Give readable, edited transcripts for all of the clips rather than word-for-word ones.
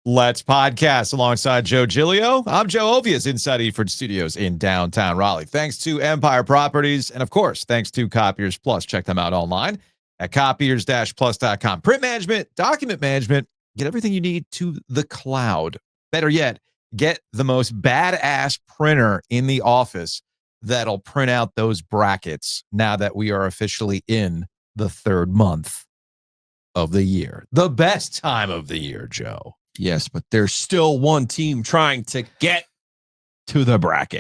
Let's Podcast alongside Joe Giglio. I'm Joe Ovies inside Eford Studios in downtown Raleigh. Thanks to Empire Properties and, of course, thanks to Copiers Plus. Check them out online at copiers-plus.com. Print management, document management, get everything you need to the cloud. Better yet, get the most badass printer in the office that'll print out those brackets now that we are officially in the third month of the year. The best time of the year, Joe. Yes, but there's still one team trying to get to the bracket.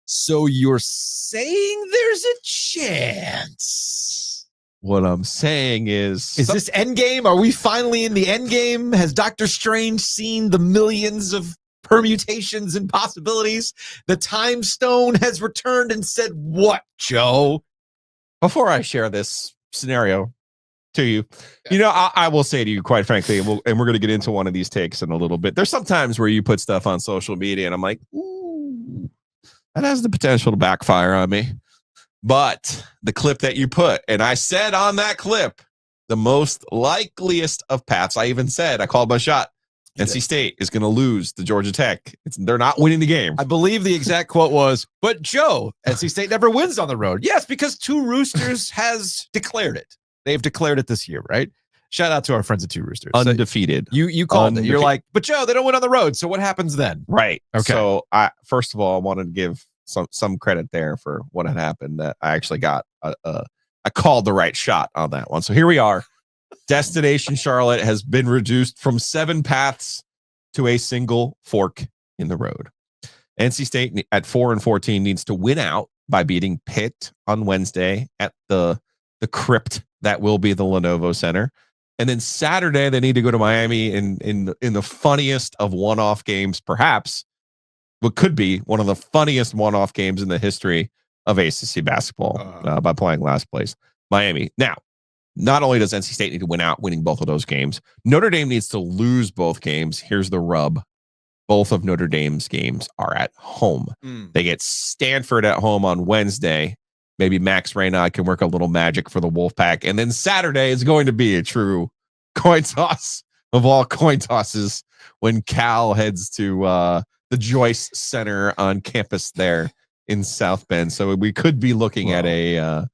So you're saying there's a chance? What I'm saying is this Endgame? Are we finally in the Endgame? Has Doctor Strange seen the millions of permutations and possibilities? The Time Stone has returned and said, what, Joe? Before I share this scenario to you, I will say to you, quite frankly, and we're going to get into one of these takes in a little bit. There's sometimes where you put stuff on social media and I'm like, ooh, that has the potential to backfire on me. But the clip that you put, and I said on that clip, the most likeliest of paths, I even said, I called my shot. NC State is going to lose to Georgia Tech. They're not winning the game. I believe the exact quote was, but Joe, NC State never wins on the road. Yes, because Two Roosters has declared it. They've declared it this year, right? Shout out to our friends at Two Roosters. Undefeated. So you called it. You're like, but Joe, they don't win on the road. So what happens then? Right. Okay. So first of all, I wanted to give some credit there for what had happened. That I actually got I called the right shot on that one. So here we are. Destination Charlotte has been reduced from 7 paths to a single fork in the road. NC State at 4-14 needs to win out by beating Pitt on Wednesday at the crypt that will be the Lenovo Center. And then Saturday they need to go to Miami in the funniest of one-off games, perhaps what could be one of the funniest one-off games in the history of ACC basketball by playing last place, Miami. Now, not only does NC State need to win out, winning both of those games, Notre Dame needs to lose both games. Here's the rub. Both of Notre Dame's games are at home. They get Stanford at home on Wednesday. Maybe Max Reynaud can work a little magic for the Wolfpack. And then Saturday is going to be a true coin toss of all coin tosses when Cal heads to the Joyce Center on campus there in South Bend. So we could be looking at a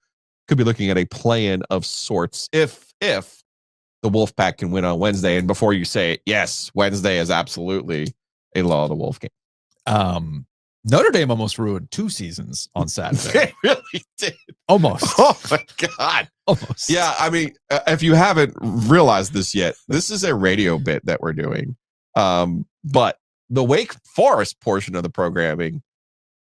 play-in of sorts if the Wolfpack can win on Wednesday. And before you say it, yes, Wednesday is absolutely a Law of the Wolf game. Notre Dame almost ruined 2 seasons on Saturday. They really did. Almost. Oh my God. Almost. Yeah, I mean, if you haven't realized this yet, this is a radio bit that we're doing. But the Wake Forest portion of the programming,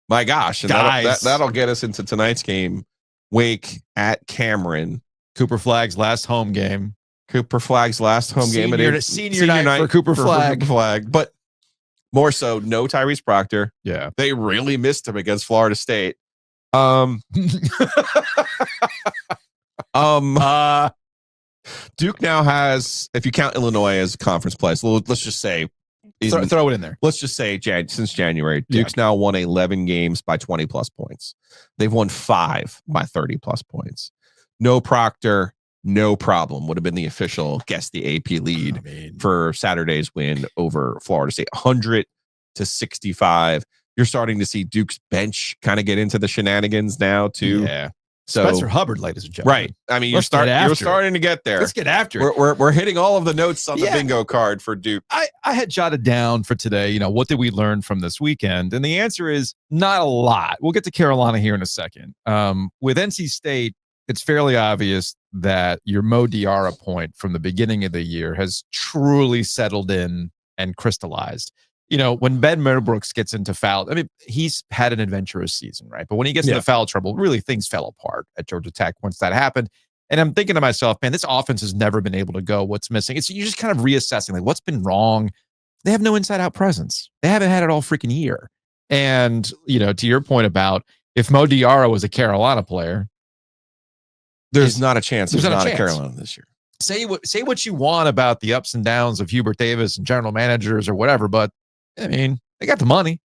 my gosh, and that'll get us into tonight's game. Wake at Cameron. Cooper Flagg's last home game. Senior night for Cooper Flagg. But more so, no Tyrese Proctor. Yeah. They really missed him against Florida State. Duke now has, if you count Illinois as conference play, so let's just say throw it in there. Let's just say since January, Duke's now won 11 games by 20 plus points. They've won 5 by 30 plus points. No Proctor, no problem. Would have been the official guess the AP lead for Saturday's win over Florida State, 100-65. You're starting to see Duke's bench kind of get into the shenanigans now too. Yeah. So Spencer Hubbard, ladies and gentlemen. Right. I mean, you're starting to get there. Let's get after it. We're hitting all of the notes on the bingo card for Duke. I had jotted down for today, what did we learn from this weekend? And the answer is not a lot. We'll get to Carolina here in a second. With NC State, it's fairly obvious that your Mo Diarra point from the beginning of the year has truly settled in and crystallized. When Ben Middlebrooks gets into foul, he's had an adventurous season, right? But when he gets into foul trouble, really things fell apart at Georgia Tech once that happened. And I'm thinking to myself, man, this offense has never been able to go. What's missing? You're just kind of reassessing, like, what's been wrong? They have no inside-out presence. They haven't had it all freaking year. And, to your point about if Mo Diarra was a Carolina player, there's not a chance there's not a Carolina this year. Say what you want about the ups and downs of Hubert Davis and general managers or whatever, but They got the money,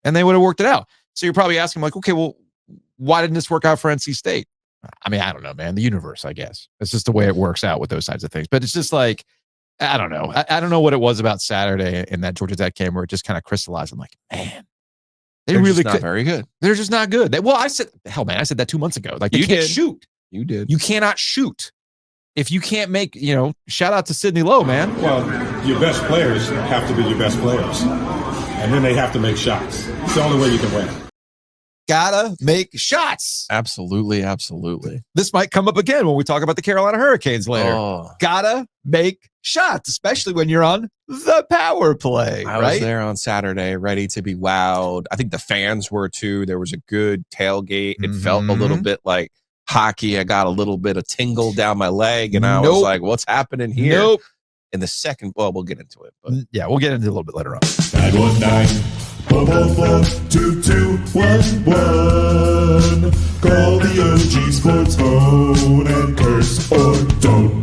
and they would have worked it out. So you're probably asking, like, okay, well, why didn't this work out for NC State? I mean, I don't know, man. The universe, I guess. It's just the way it works out with those kinds of things. But it's just like, I don't know. I don't know what it was about Saturday in that Georgia Tech game where it just kind of crystallized. I'm like, man, they're really just not very good. They're just not good. I said that 2 months ago. Like, they can't shoot. You did. You cannot shoot. If you can't make, shout out to Sidney Lowe, man. Well, your best players have to be your best players. And then they have to make shots. It's the only way you can win. Gotta make shots. Absolutely, absolutely. This might come up again when we talk about the Carolina Hurricanes later. Oh. Gotta make shots, especially when you're on the power play. I was there on Saturday, ready to be wowed. I think the fans were too. There was a good tailgate. It felt a little bit like hockey. I got a little bit of tingle down my leg, and I was like, what's happening here? Nope. In the second, well, we'll get into it. But. Yeah, we'll get into it a little bit later on. 919-444-2211. Call the OG Sports phone and curse or don't.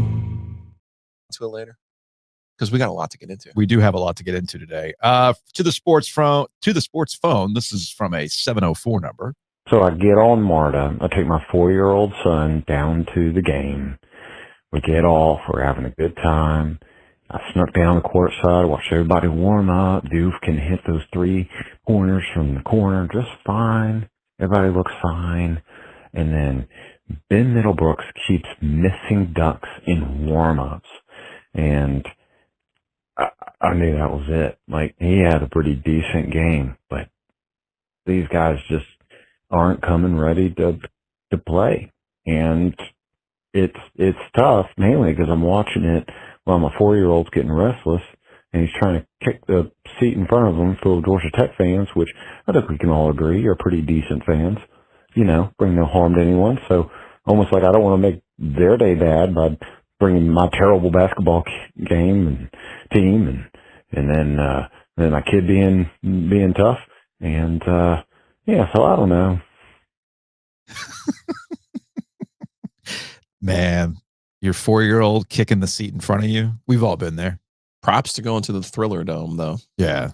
To it later, because we got a lot to get into. We do have a lot to get into today. To the sports phone. This is from a 704 number. So I get on MARTA. I take my 4-year-old son down to the game. We get off. We're having a good time. I snuck down the court side, watched everybody warm up. Doof can hit those 3 corners from the corner just fine. Everybody looks fine. And then Ben Middlebrooks keeps missing ducks in warm-ups. And I knew that was it. Like, he had a pretty decent game, but these guys just aren't coming ready to play. And it's tough, mainly because I'm watching it while my 4-year-old's getting restless, and he's trying to kick the seat in front of him full of Georgia Tech fans, which I think we can all agree are pretty decent fans. Bring no harm to anyone. So almost like I don't want to make their day bad by bringing my terrible basketball game and team, and then my kid being tough, and so I don't know. Man, your 4-year-old kicking the seat in front of you. We've all been there. Props to going to the Thriller Dome, though. Yeah.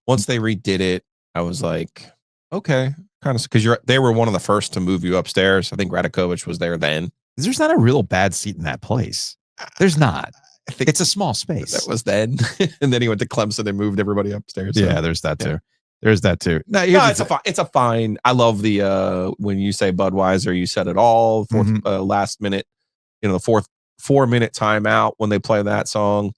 Once they redid it, I was like, okay, kind of, because they were one of the first to move you upstairs. I think Radakovich was there then. There's not a real bad seat in that place. There's not. I think it's a small space. That was then. And then he went to Clemson and moved everybody upstairs. So. Yeah, there's that too. There's that too. No, it's a fine. I love the when you say Budweiser, you said it all. Last minute, the fourth 4-minute timeout when they play that song.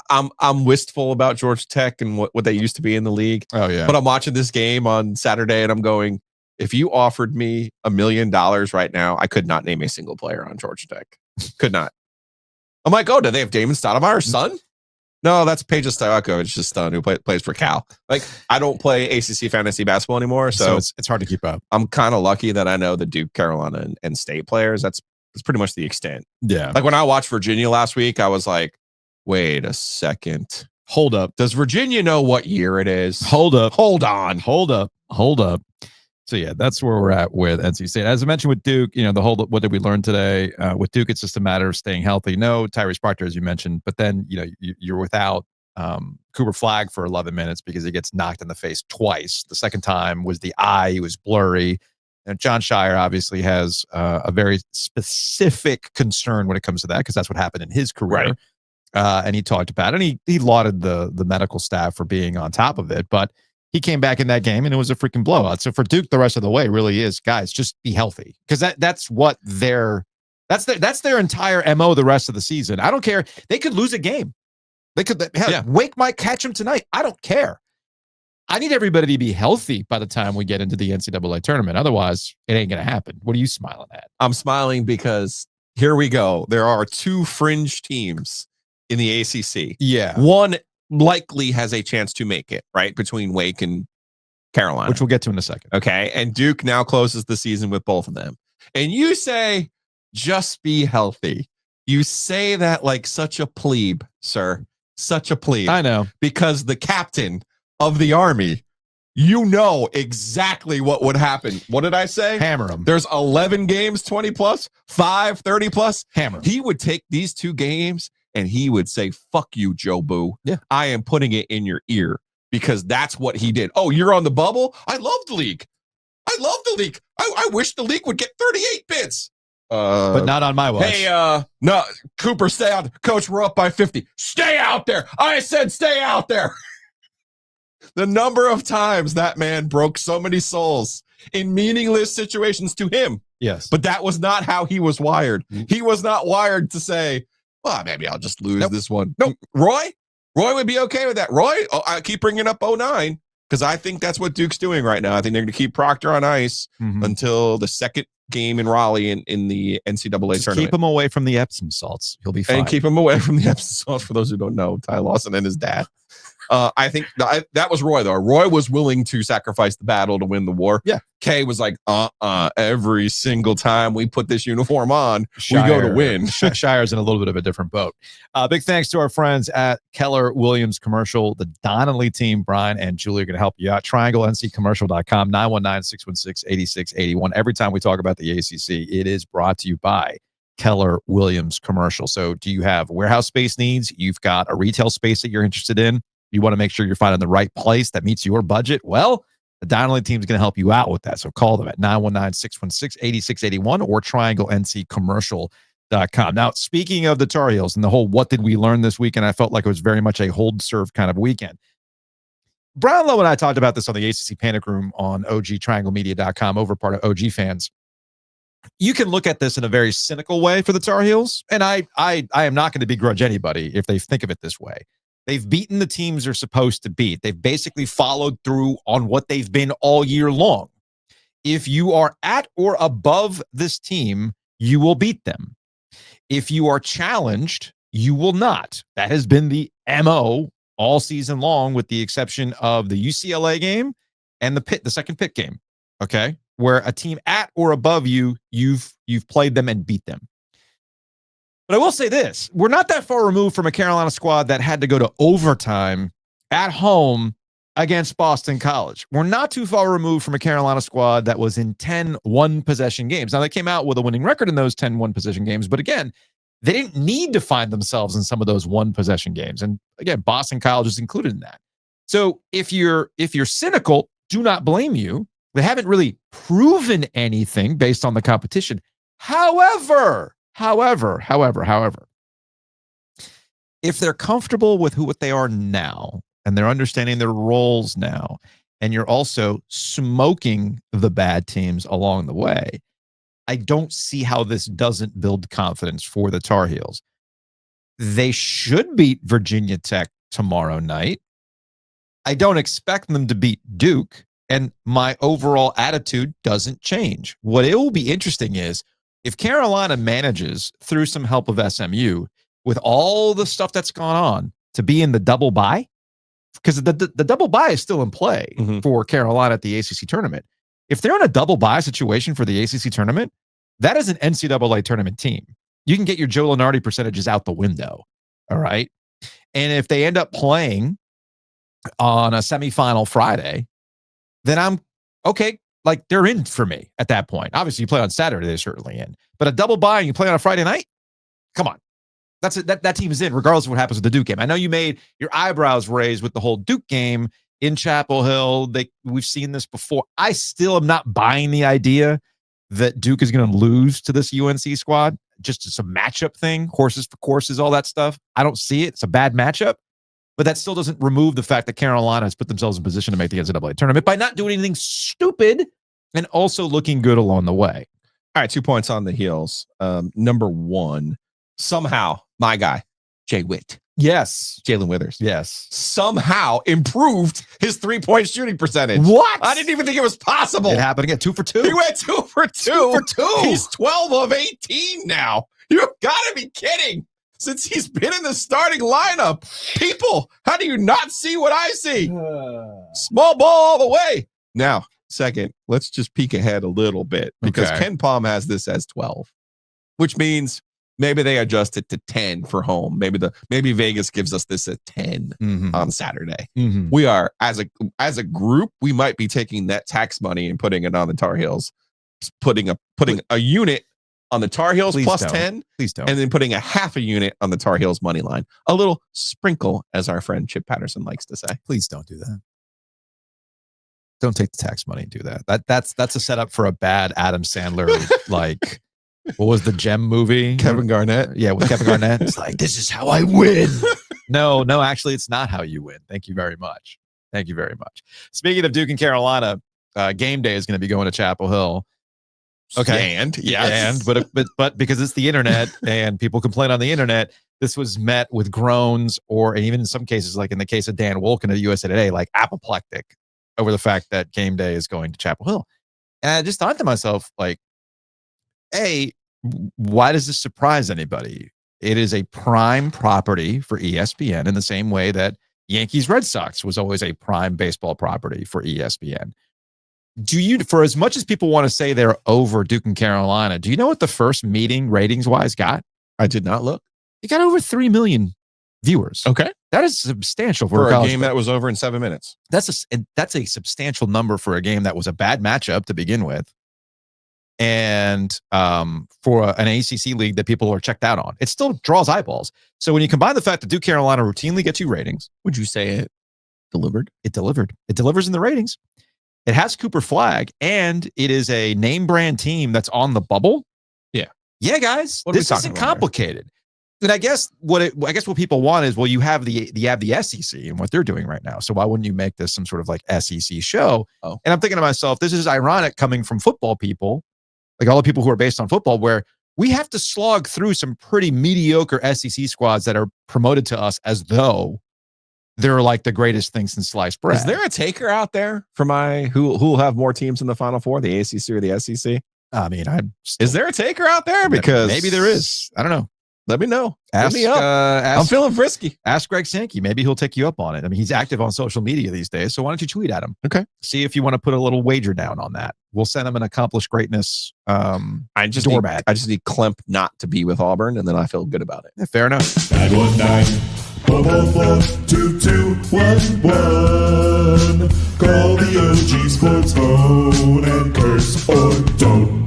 I'm wistful about Georgia Tech and what they used to be in the league. Oh yeah. But I'm watching this game on Saturday and I'm going, if you offered me $1 million right now, I could not name a single player on Georgia Tech. Could not. I'm like, do they have Damon Stoudemire's son? No, that's Paige Stojakovic's son who plays for Cal. Like, I don't play ACC fantasy basketball anymore, so it's hard to keep up. I'm kind of lucky that I know the Duke, Carolina, and State players. That's pretty much the extent. Yeah. Like when I watched Virginia last week, I was like, wait a second. Hold up. Does Virginia know what year it is? Hold up. Hold on. Hold up. So yeah, that's where we're at with NC State. As I mentioned with Duke, what did we learn today? With Duke, it's just a matter of staying healthy. No Tyrese Proctor, as you mentioned, but then you're without Cooper Flagg for 11 minutes because he gets knocked in the face twice. The second time was the eye; he was blurry. And John Shire obviously has a very specific concern when it comes to that because that's what happened in his career. Right. And he talked about it, and he lauded the medical staff for being on top of it, but. He came back in that game and it was a freaking blowout. So for Duke, the rest of the way really is, guys, just be healthy because that's their entire MO the rest of the season. I don't care. They could lose a game. They could. Wake might catch them tonight. I don't care. I need everybody to be healthy by the time we get into the NCAA tournament. Otherwise, it ain't going to happen. What are you smiling at? I'm smiling because here we go. There are 2 fringe teams in the ACC. Yeah. One likely has a chance to make it, right? Between Wake and Carolina. Which we'll get to in a second. Okay. And Duke now closes the season with both of them. And you say, just be healthy. You say that like such a plebe, sir. Such a plebe. I know. Because the captain of the Army, you know exactly what would happen. What did I say? Hammer him. There's 11 games, 20 plus, 5, 30 plus. Hammer. He would take these 2 games and he would say, fuck you, Joe Boo. Yeah. I am putting it in your ear. because that's what he did. Oh, you're on the bubble? I love the league. I wish the league would get 38 bits. But not on my watch. Hey, no, Cooper, stay out. Coach, we're up by 50. Stay out there. I said stay out there. The number of times that man broke so many souls in meaningless situations to him. Yes. But that was not how he was wired. He was not wired to say, well, maybe I'll just lose this one. No, Roy would be okay with that. Roy, I keep bringing up 09 because I think that's what Duke's doing right now. I think they're going to keep Proctor on ice until the second game in Raleigh in the NCAA tournament. Keep him away from the Epsom salts. He'll be fine. And keep him away from the Epsom salts, for those who don't know, Ty Lawson and his dad. I think that was Roy, though. Roy was willing to sacrifice the battle to win the war. Yeah. Kay was like, every single time we put this uniform on, we go to win. Shire's in a little bit of a different boat. Big thanks to our friends at Keller Williams Commercial. The Donnelly team, Brian and Julie, are going to help you out. TriangleNCCommercial.com, 919-616-8681. Every time we talk about the ACC, it is brought to you by Keller Williams Commercial. So do you have warehouse space needs? You've got a retail space that you're interested in. You want to make sure you're finding the right place that meets your budget. Well, the Donnelly team is going to help you out with that. So call them at 919-616-8681 or triangleNCCommercial.com. Now, speaking of the Tar Heels and the whole what did we learn this weekend, I felt like it was very much a hold serve kind of weekend. Brian Lowe and I talked about this on the ACC Panic Room on OGTriangleMedia.com, over part of OG fans. You can look at this in a very cynical way for the Tar Heels, and I am not going to begrudge anybody if they think of it this way. They've beaten the teams they're supposed to beat. They've basically followed through on what they've been all year long. If you are at or above this team, you will beat them. If you are challenged, you will not. That has been the MO all season long, with the exception of the UCLA game and the second Pitt game. Okay, where a team at or above you, you've played them and beat them. But I will say this, we're not that far removed from a Carolina squad that had to go to overtime at home against Boston College. We're not too far removed from a Carolina squad that was in 10 one-possession games. Now, they came out with a winning record in those 10 one-possession games, but again, they didn't need to find themselves in some of those one-possession games. And again, Boston College is included in that. So if you're cynical, do not blame you. They haven't really proven anything based on the competition. However, if they're comfortable with what they are now and they're understanding their roles now, and you're also smoking the bad teams along the way, I don't see how this doesn't build confidence for the Tar Heels. They should beat Virginia Tech tomorrow night. I don't expect them to beat Duke, and my overall attitude doesn't change. What it will be interesting is if Carolina manages, through some help of SMU, with all the stuff that's gone on, to be in the double bye, because the double bye is still in play for Carolina at the ACC tournament. If they're in a double bye situation for the ACC tournament, that is an NCAA tournament team. You can get your Joe Lunardi percentages out the window, all right? And if they end up playing on a semifinal Friday, then I'm okay. Like, they're in for me at that point. Obviously, you play on Saturday, they're certainly in. But a double bye and you play on a Friday night? Come on. That's it. That team is in, regardless of what happens with the Duke game. I know you made your eyebrows raised with the whole Duke game in Chapel Hill. We've seen this before. I still am not buying the idea that Duke is going to lose to this UNC squad. Just it's a matchup thing, horses for courses, all that stuff. I don't see it. It's a bad matchup. But that still doesn't remove the fact that Carolina has put themselves in position to make the NCAA tournament by not doing anything stupid and also looking good along the way. All right, 2 points on the heels. Number one, somehow my guy, Jay Witt. Yes. Jalen Withers. Yes. Somehow improved his 3-point shooting percentage. What? I didn't even think it was possible. It happened again. 2 for 2. He went 2 for 2. He's 12 of 18 now. You've got to be kidding. Since he's been in the starting lineup, people, how do you not see what I see? Small ball all the way. Now, second, let's just peek ahead a little bit, because Ken Palm has this as 12, which means maybe they adjust it to 10 for home. Maybe Vegas gives us this at 10 on Saturday. We are, as a group, we might be taking that tax money and putting it on the Tar Heels, putting a unit on the Tar Heels Please plus don't. 10, Please don't. and then putting a half a unit on the Tar Heels money line. A little sprinkle, as our friend Chip Patterson likes to say. Please don't do that. Don't take the tax money and do that. That's a setup for a bad Adam Sandler, like, what was the Gem movie? Kevin Garnett. Yeah, with Kevin Garnett. It's like, this is how I win. No, actually, it's not how you win. Thank you very much. Thank you very much. Speaking of Duke and Carolina, game day is going to be going to Chapel Hill. Okay. But because it's the internet and people complain on the internet, this was met with groans, or even in some cases, like in the case of Dan Wolken of USA Today, like apoplectic over the fact that game day is going to Chapel Hill. And I just thought to myself, like, A, why does this surprise anybody? It is a prime property for ESPN in the same way that Yankees Red Sox was always a prime baseball property for ESPN. For as much as people want to say they're over Duke and Carolina, do you know what the first meeting ratings wise got? I did not look. It got over 3 million viewers. Okay. That is substantial For a game that was over in 7 minutes. That's a substantial number for a game that was a bad matchup to begin with. And for an ACC league that people are checked out on, it still draws eyeballs. So when you combine the fact that Duke Carolina routinely gets you ratings, Would you say it delivered? it delivered. It delivers in the ratings. It has Cooper Flag, and it is a name brand team that's on the bubble. Yeah, guys, What are we this talking isn't about here? complicated. And I guess what people want is, well, you have the SEC and what they're doing right now. So why wouldn't you make this some sort of like SEC show? Oh. And I'm thinking to myself, this is ironic coming from football people, like all the people who are based on football, where we have to slog through some pretty mediocre SEC squads that are promoted to us as though they're like the greatest thing since sliced bread. Is there a taker out there for who will have more teams in the Final Four, the ACC or the SEC? I mean, Is there a taker out there? Because maybe there is. I don't know. Let me know. Ask, Hit me up. I'm feeling frisky. Ask Greg Sankey. Maybe he'll take you up on it. I mean, he's active on social media these days. So why don't you tweet at him? Okay. See if you want to put a little wager down on that. We'll send him an accomplished greatness I just doormat. need Klemp not to be with Auburn, and then I feel good about it. Yeah, fair enough. 919-444-2211. Call the OG Sports phone and curse or don't.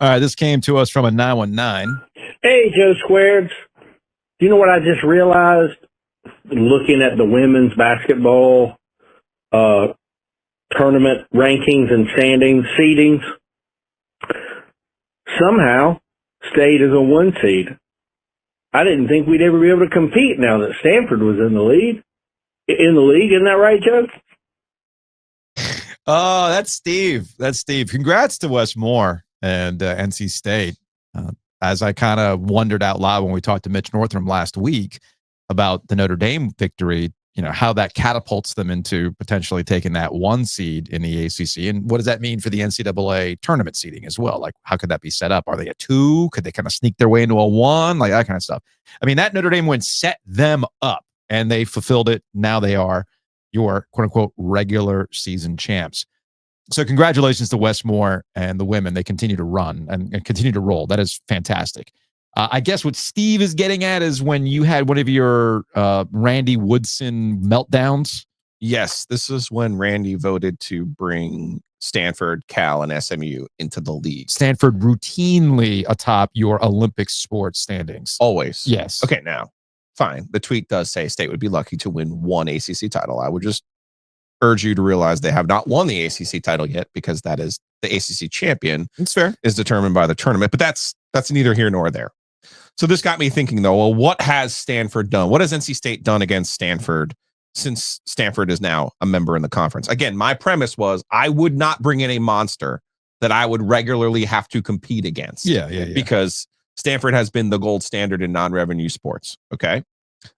All right. This came to us from a 919. Hey, Joe Squares. You know what I just realized looking at the women's basketball tournament rankings and seedings? Somehow, State is a 1 seed. I didn't think we'd ever be able to compete now that Stanford was in the league. Isn't that right, Joe? Oh, that's Steve. Congrats to Wes Moore and NC State. As I kind of wondered out loud when we talked to Mitch Northrum last week about the Notre Dame victory, you know, how that catapults them into potentially taking that 1 seed in the ACC. And what does that mean for the NCAA tournament seeding as well? Like, how could that be set up? Are they a 2? Could they kind of sneak their way into a 1? Like that kind of stuff. I mean, that Notre Dame win set them up and they fulfilled it. Now they are your quote unquote regular season champs. So congratulations to Wes Moore and the women. They continue to run and continue to roll. That is fantastic. I guess what Steve is getting at is when you had one of your Randy Woodson meltdowns. Yes, this is when Randy voted to bring Stanford, Cal, and SMU into the league. Stanford routinely atop your Olympic sports standings. Always. Yes. Okay, now, fine. The tweet does say State would be lucky to win 1 ACC title. I would just urge you to realize they have not won the ACC title yet because that is the ACC champion. It's fair. Is determined by the tournament, but that's neither here nor there. So this got me thinking, though, well, what has Stanford done? What has NC State done against Stanford since Stanford is now a member in the conference? Again, my premise was I would not bring in a monster that I would regularly have to compete against. Yeah. Because Stanford has been the gold standard in non-revenue sports. Okay.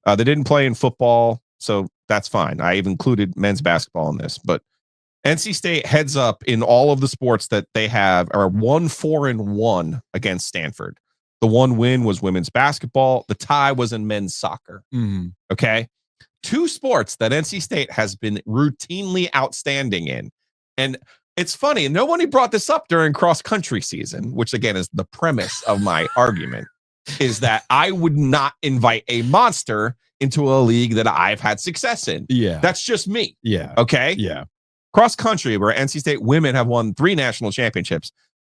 They didn't play in football, so that's fine. I've included men's basketball in this, but NC State heads up in all of the sports that they have are 1-4-1 against Stanford. The 1 win was women's basketball. The tie was in men's soccer. Okay. 2 sports that NC State has been routinely outstanding in. And it's funny. Nobody brought this up during cross country season, which again is the premise of my argument, is that I would not invite a monster into a league that I've had success in. Yeah. That's just me. Yeah. Okay. Yeah. Cross country, where NC State women have won 3 national championships.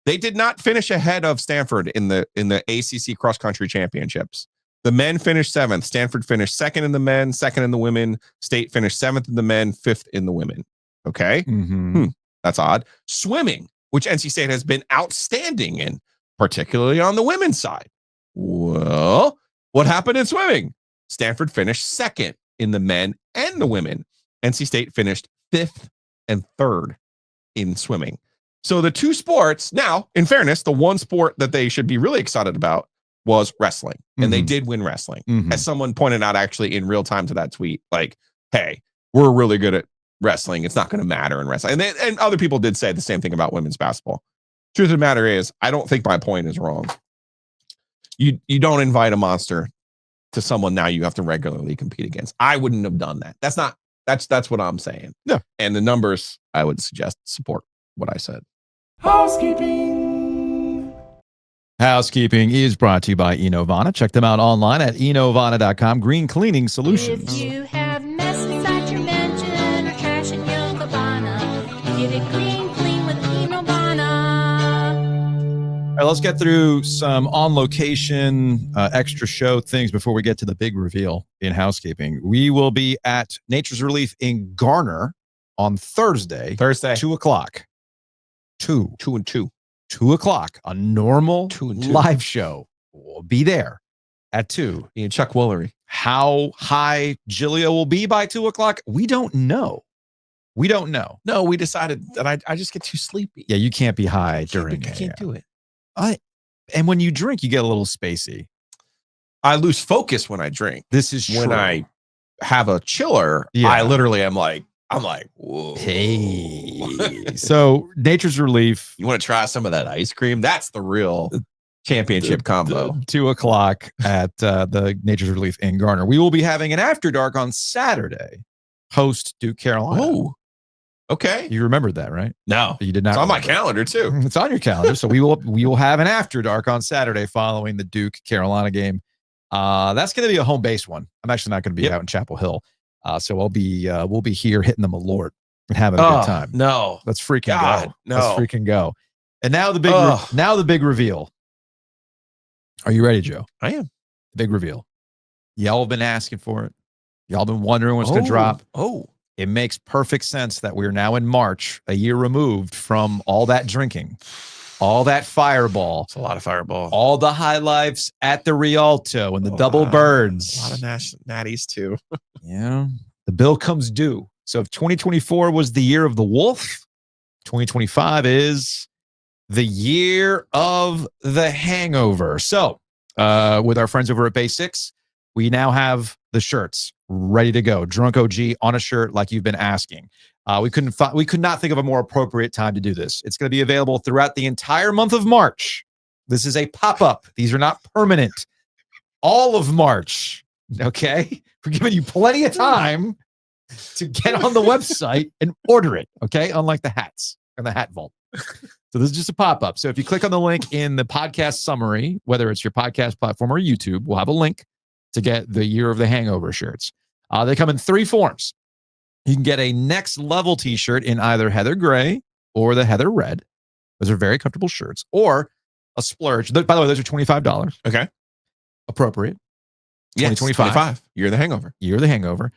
They did not finish ahead of Stanford in the ACC cross country championships. The men finished 7th. Stanford finished 2nd in the men, 2nd in the women. State finished 7th in the men, 5th in the women. Okay. That's odd. Swimming, which NC State has been outstanding in, particularly on the women's side. Well, what happened in swimming? Stanford finished 2nd in the men and the women. NC State finished 5th and 3rd in swimming. So the two sports, now, in fairness, the one sport that they should be really excited about was wrestling. And they did win wrestling. As someone pointed out actually in real time to that tweet, like, hey, we're really good at wrestling. It's not going to matter in wrestling. And other people did say the same thing about women's basketball. Truth of the matter is, I don't think my point is wrong. You don't invite a monster to someone now you have to regularly compete against. I wouldn't have done that. That's what I'm saying. Yeah. And the numbers, I would suggest, support what I said. Housekeeping is brought to you by Enovana. Check them out online at enovana.com. Green cleaning solutions. If you have mess inside your mansion or trash in your cabana, get it green clean with Enovana. All right, let's get through some on-location extra show things before we get to the big reveal in housekeeping. We will be at Nature's Relief in Garner on Thursday. 2 o'clock. 2 and 2. 2 o'clock, a normal 2 and 2 live show. We'll be there at 2. And Chuck Woolery. How high Giglio will be by 2 o'clock, we don't know. No, we decided that I just get too sleepy. Yeah, you can't be high I during can't do it. And when you drink, you get a little spacey. I lose focus when I drink. This is when true. I have a chiller. Yeah. I literally am like, I'm like, whoa. Hey. So Nature's Relief, You want to try some of that ice cream? That's the real championship combo. 2 o'clock at the Nature's Relief in Garner. We will be having an After Dark on Saturday. Host Duke Carolina. Oh, okay. You remembered that, right? No, You did not. it's on my remember. calendar too. It's on your calendar. So we will have an After Dark on Saturday following the Duke Carolina game. That's going to be a home base one. I'm actually not going to be out in Chapel Hill. So we'll be here hitting the Malort and having a good time. No, Let's freaking God, go. no. Let's freaking go. And now the big reveal. Are you ready, Joe? I am. Big reveal. Y'all have been asking for it. Y'all been wondering what's going to drop. Oh, It makes perfect sense that we're now in March, a year removed from all that drinking, all that fireball, it's a lot of fireball. all the high lives at the Rialto and the double birds. A lot of natties too. Yeah. The bill comes due. So if 2024 was the year of the wolf, 2025 is the year of the hangover. So with our friends over at Basics, we now have the shirts ready to go. Drunk OG on a shirt like you've been asking. We could not think of a more appropriate time to do this. It's going to be available throughout the entire month of March. This is a pop-up. These are not permanent. All of March. Okay? We're giving you plenty of time to get on the website and order it. Okay? Unlike the hats and the hat vault. So this is just a pop-up. So if you click on the link in the podcast summary, whether it's your podcast platform or YouTube, we'll have a link to get the Year of the Hangover shirts. They come in 3 forms. You can get a Next Level t-shirt in either Heather Gray or the Heather Red. Those are very comfortable shirts. Or a splurge. By the way, those are $25. Okay. Appropriate. Yes, 2025. Year of the hangover. Year of the Hangover.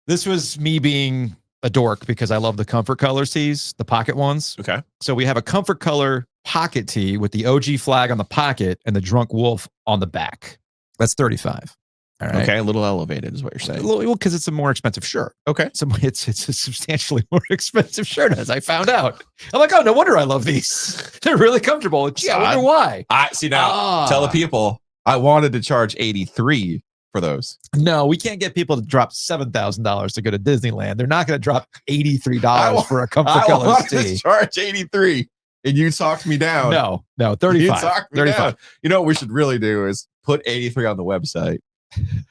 This was me being a dork because I love the Comfort Color tees, the pocket ones. Okay. So we have a Comfort Color pocket tee with the OG flag on the pocket and the Drunk Wolf on the back. That's $35. All right. Okay. A little elevated is what you're saying. Well, because it's a more expensive shirt. Okay. So it's a substantially more expensive shirt, as I found out. I'm like, oh, no wonder I love these. They're really comfortable. Gee, I wonder why. I see now. Tell the people I wanted to charge $83 for those. No, we can't get people to drop $7,000 to go to Disneyland. They're not going to drop $83 for a Comfort Colors I wanted tee. to charge $83, and you talked me down. No, 35. You talked me 35. down. You know what we should really do is put $83 on the website,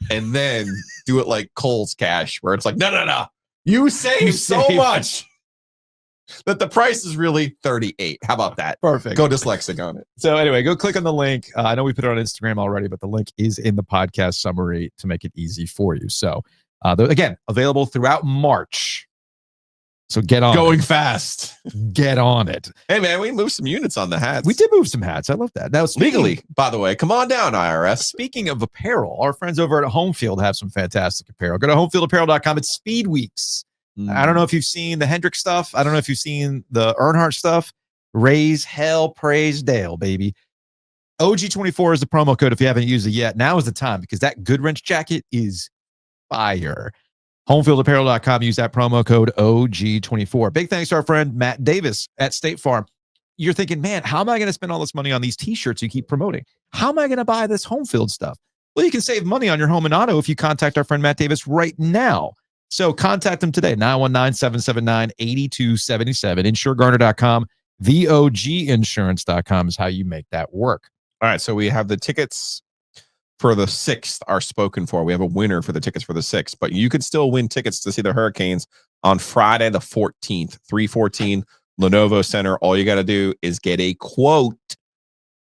and then do it like Kohl's Cash, where it's like, no. You save so much that the price is really $38. How about that? Perfect. Go dyslexic on it. So anyway, go click on the link. I know we put it on Instagram already, but the link is in the podcast summary to make it easy for you. So again, available throughout March. So get on Going it. fast. Get on it. Hey, man, we moved some units on the hats. We did move some hats. I love that. Now, Legally, by the way. Come on down, IRS. Speaking of apparel, our friends over at Homefield have some fantastic apparel. Go to homefieldapparel.com. It's Speed Weeks. I don't know if you've seen the Hendrick stuff. I don't know if you've seen the Earnhardt stuff. Raise hell, praise Dale, baby. OG24 is the promo code if you haven't used it yet. Now is the time because that Goodwrench jacket is fire. Homefieldapparel.com. Use that promo code OG24. Big thanks to our friend Matt Davis at State Farm. You're thinking, man, how am I going to spend all this money on these t-shirts you keep promoting? How am I going to buy this home field stuff? Well, you can save money on your home and auto if you contact our friend Matt Davis right now. So contact him today, 919-779-8277. InsureGarner.com. VOGinsurance.com is how you make that work. All right, so we have the tickets for the 6th are spoken for. We have a winner for the tickets for the 6th, but you can still win tickets to see the Hurricanes on Friday the 14th, 314 Lenovo Center. All you got to do is get a quote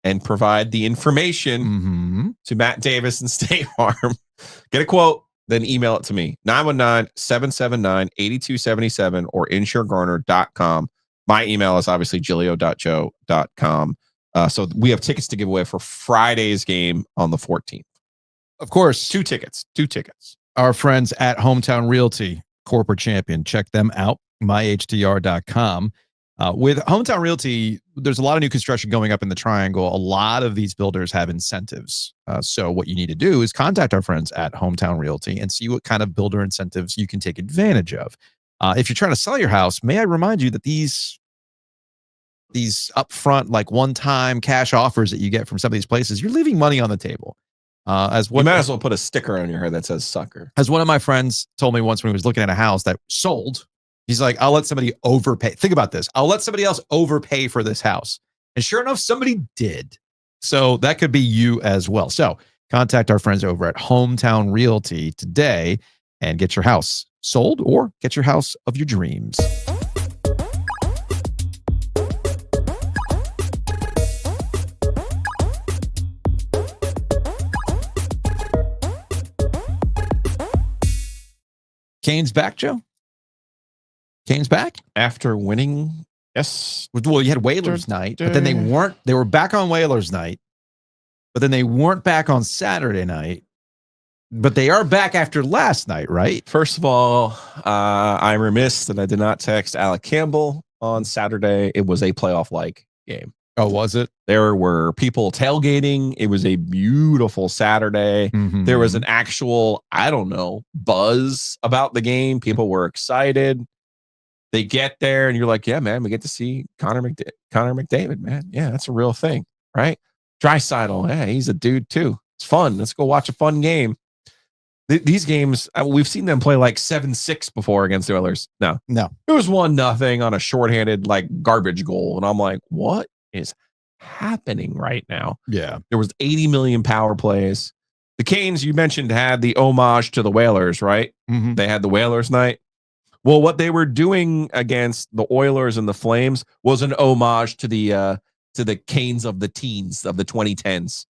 and provide the information to Matt Davis and State Farm. Get a quote, then email it to me, 919-779-8277 or InsureGarner.com. My email is obviously giglio.joe.com. So we have tickets to give away for Friday's game on the 14th. Of course, Two tickets. our friends at Hometown Realty, corporate champion. Check them out, myhtr.com. With Hometown Realty, there's a lot of new construction going up in the Triangle. A lot of these builders have incentives. So what you need to do is contact our friends at Hometown Realty and see what kind of builder incentives you can take advantage of. If you're trying to sell your house, may I remind you that these upfront, like one-time cash offers that you get from some of these places, you're leaving money on the table. You might as well put a sticker on your head that says sucker. As one of my friends told me once when he was looking at a house that sold, he's like, I'll let somebody overpay. Think about this. I'll let somebody else overpay for this house. And sure enough, somebody did. So that could be you as well. So contact our friends over at Hometown Realty today and get your house sold or get your house of your dreams. Canes back, Joe? Canes back? After winning, yes. Well, you had Whalers night, but then they were back on Whalers night, but then they weren't back on Saturday night, but they are back after last night, right? First of all, I'm remiss that I did not text Alec Campbell on Saturday. It was a playoff-like game. Oh, was it? There were people tailgating. It was a beautiful Saturday. There was an actual, I don't know, buzz about the game. People were excited. They get there and you're like, yeah, man, we get to see Connor McDavid, man. Yeah, that's a real thing, right? Draisaitl, yeah, he's a dude too. It's fun. Let's go watch a fun game. These games, we've seen them play like 7-6 before against the Oilers. No. It was 1-0 on a shorthanded, like garbage goal. And I'm like, what is happening right now? Yeah. There was 80 million power plays. The Canes, you mentioned, had the homage to the Whalers, right? They had the Whalers night. Well, what they were doing against the Oilers and the Flames was an homage to the Canes of the teens, of the 2010s.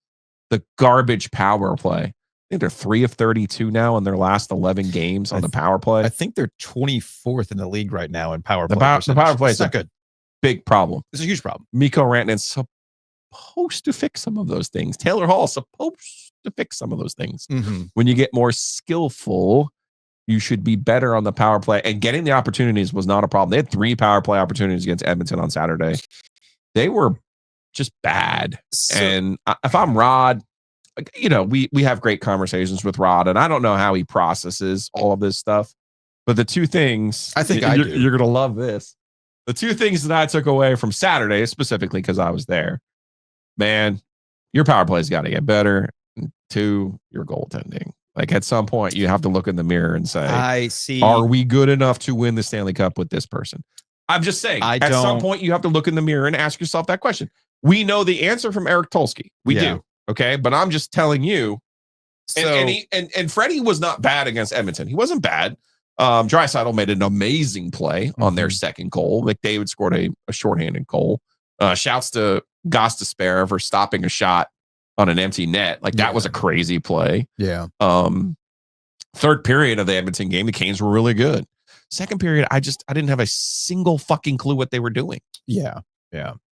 The garbage power play. I think they're 3 of 32 now in their last 11 games on the power play. I think they're 24th in the league right now in power play. The power play is not good. Big problem. It's a huge problem. Mikko Rantanen's supposed to fix some of those things. Taylor Hall is supposed to fix some of those things. When you get more skillful, you should be better on the power play. And getting the opportunities was not a problem. They had 3 power play opportunities against Edmonton on Saturday. They were just bad. And if I'm Rod, you know, we have great conversations with Rod, and I don't know how he processes all of this stuff. But the two things, I think you're going to love this. The two things that I took away from Saturday, specifically because I was there, man, your power play's got to get better. And 2, your goaltending. Like at some point, you have to look in the mirror and say, I see. Are we good enough to win the Stanley Cup with this person? I'm just saying, at some point, you have to look in the mirror and ask yourself that question. We know the answer from Eric Tulsky. We do. Okay. But I'm just telling you. And Freddie was not bad against Edmonton. He wasn't bad. Draisaitl made an amazing play on their second goal. McDavid scored a shorthanded goal. Shouts to Gostisbehere for stopping a shot on an empty net. Like that was a crazy play. Yeah. Third period of the Edmonton game, the Canes were really good. Second period, I didn't have a single fucking clue what they were doing. Yeah.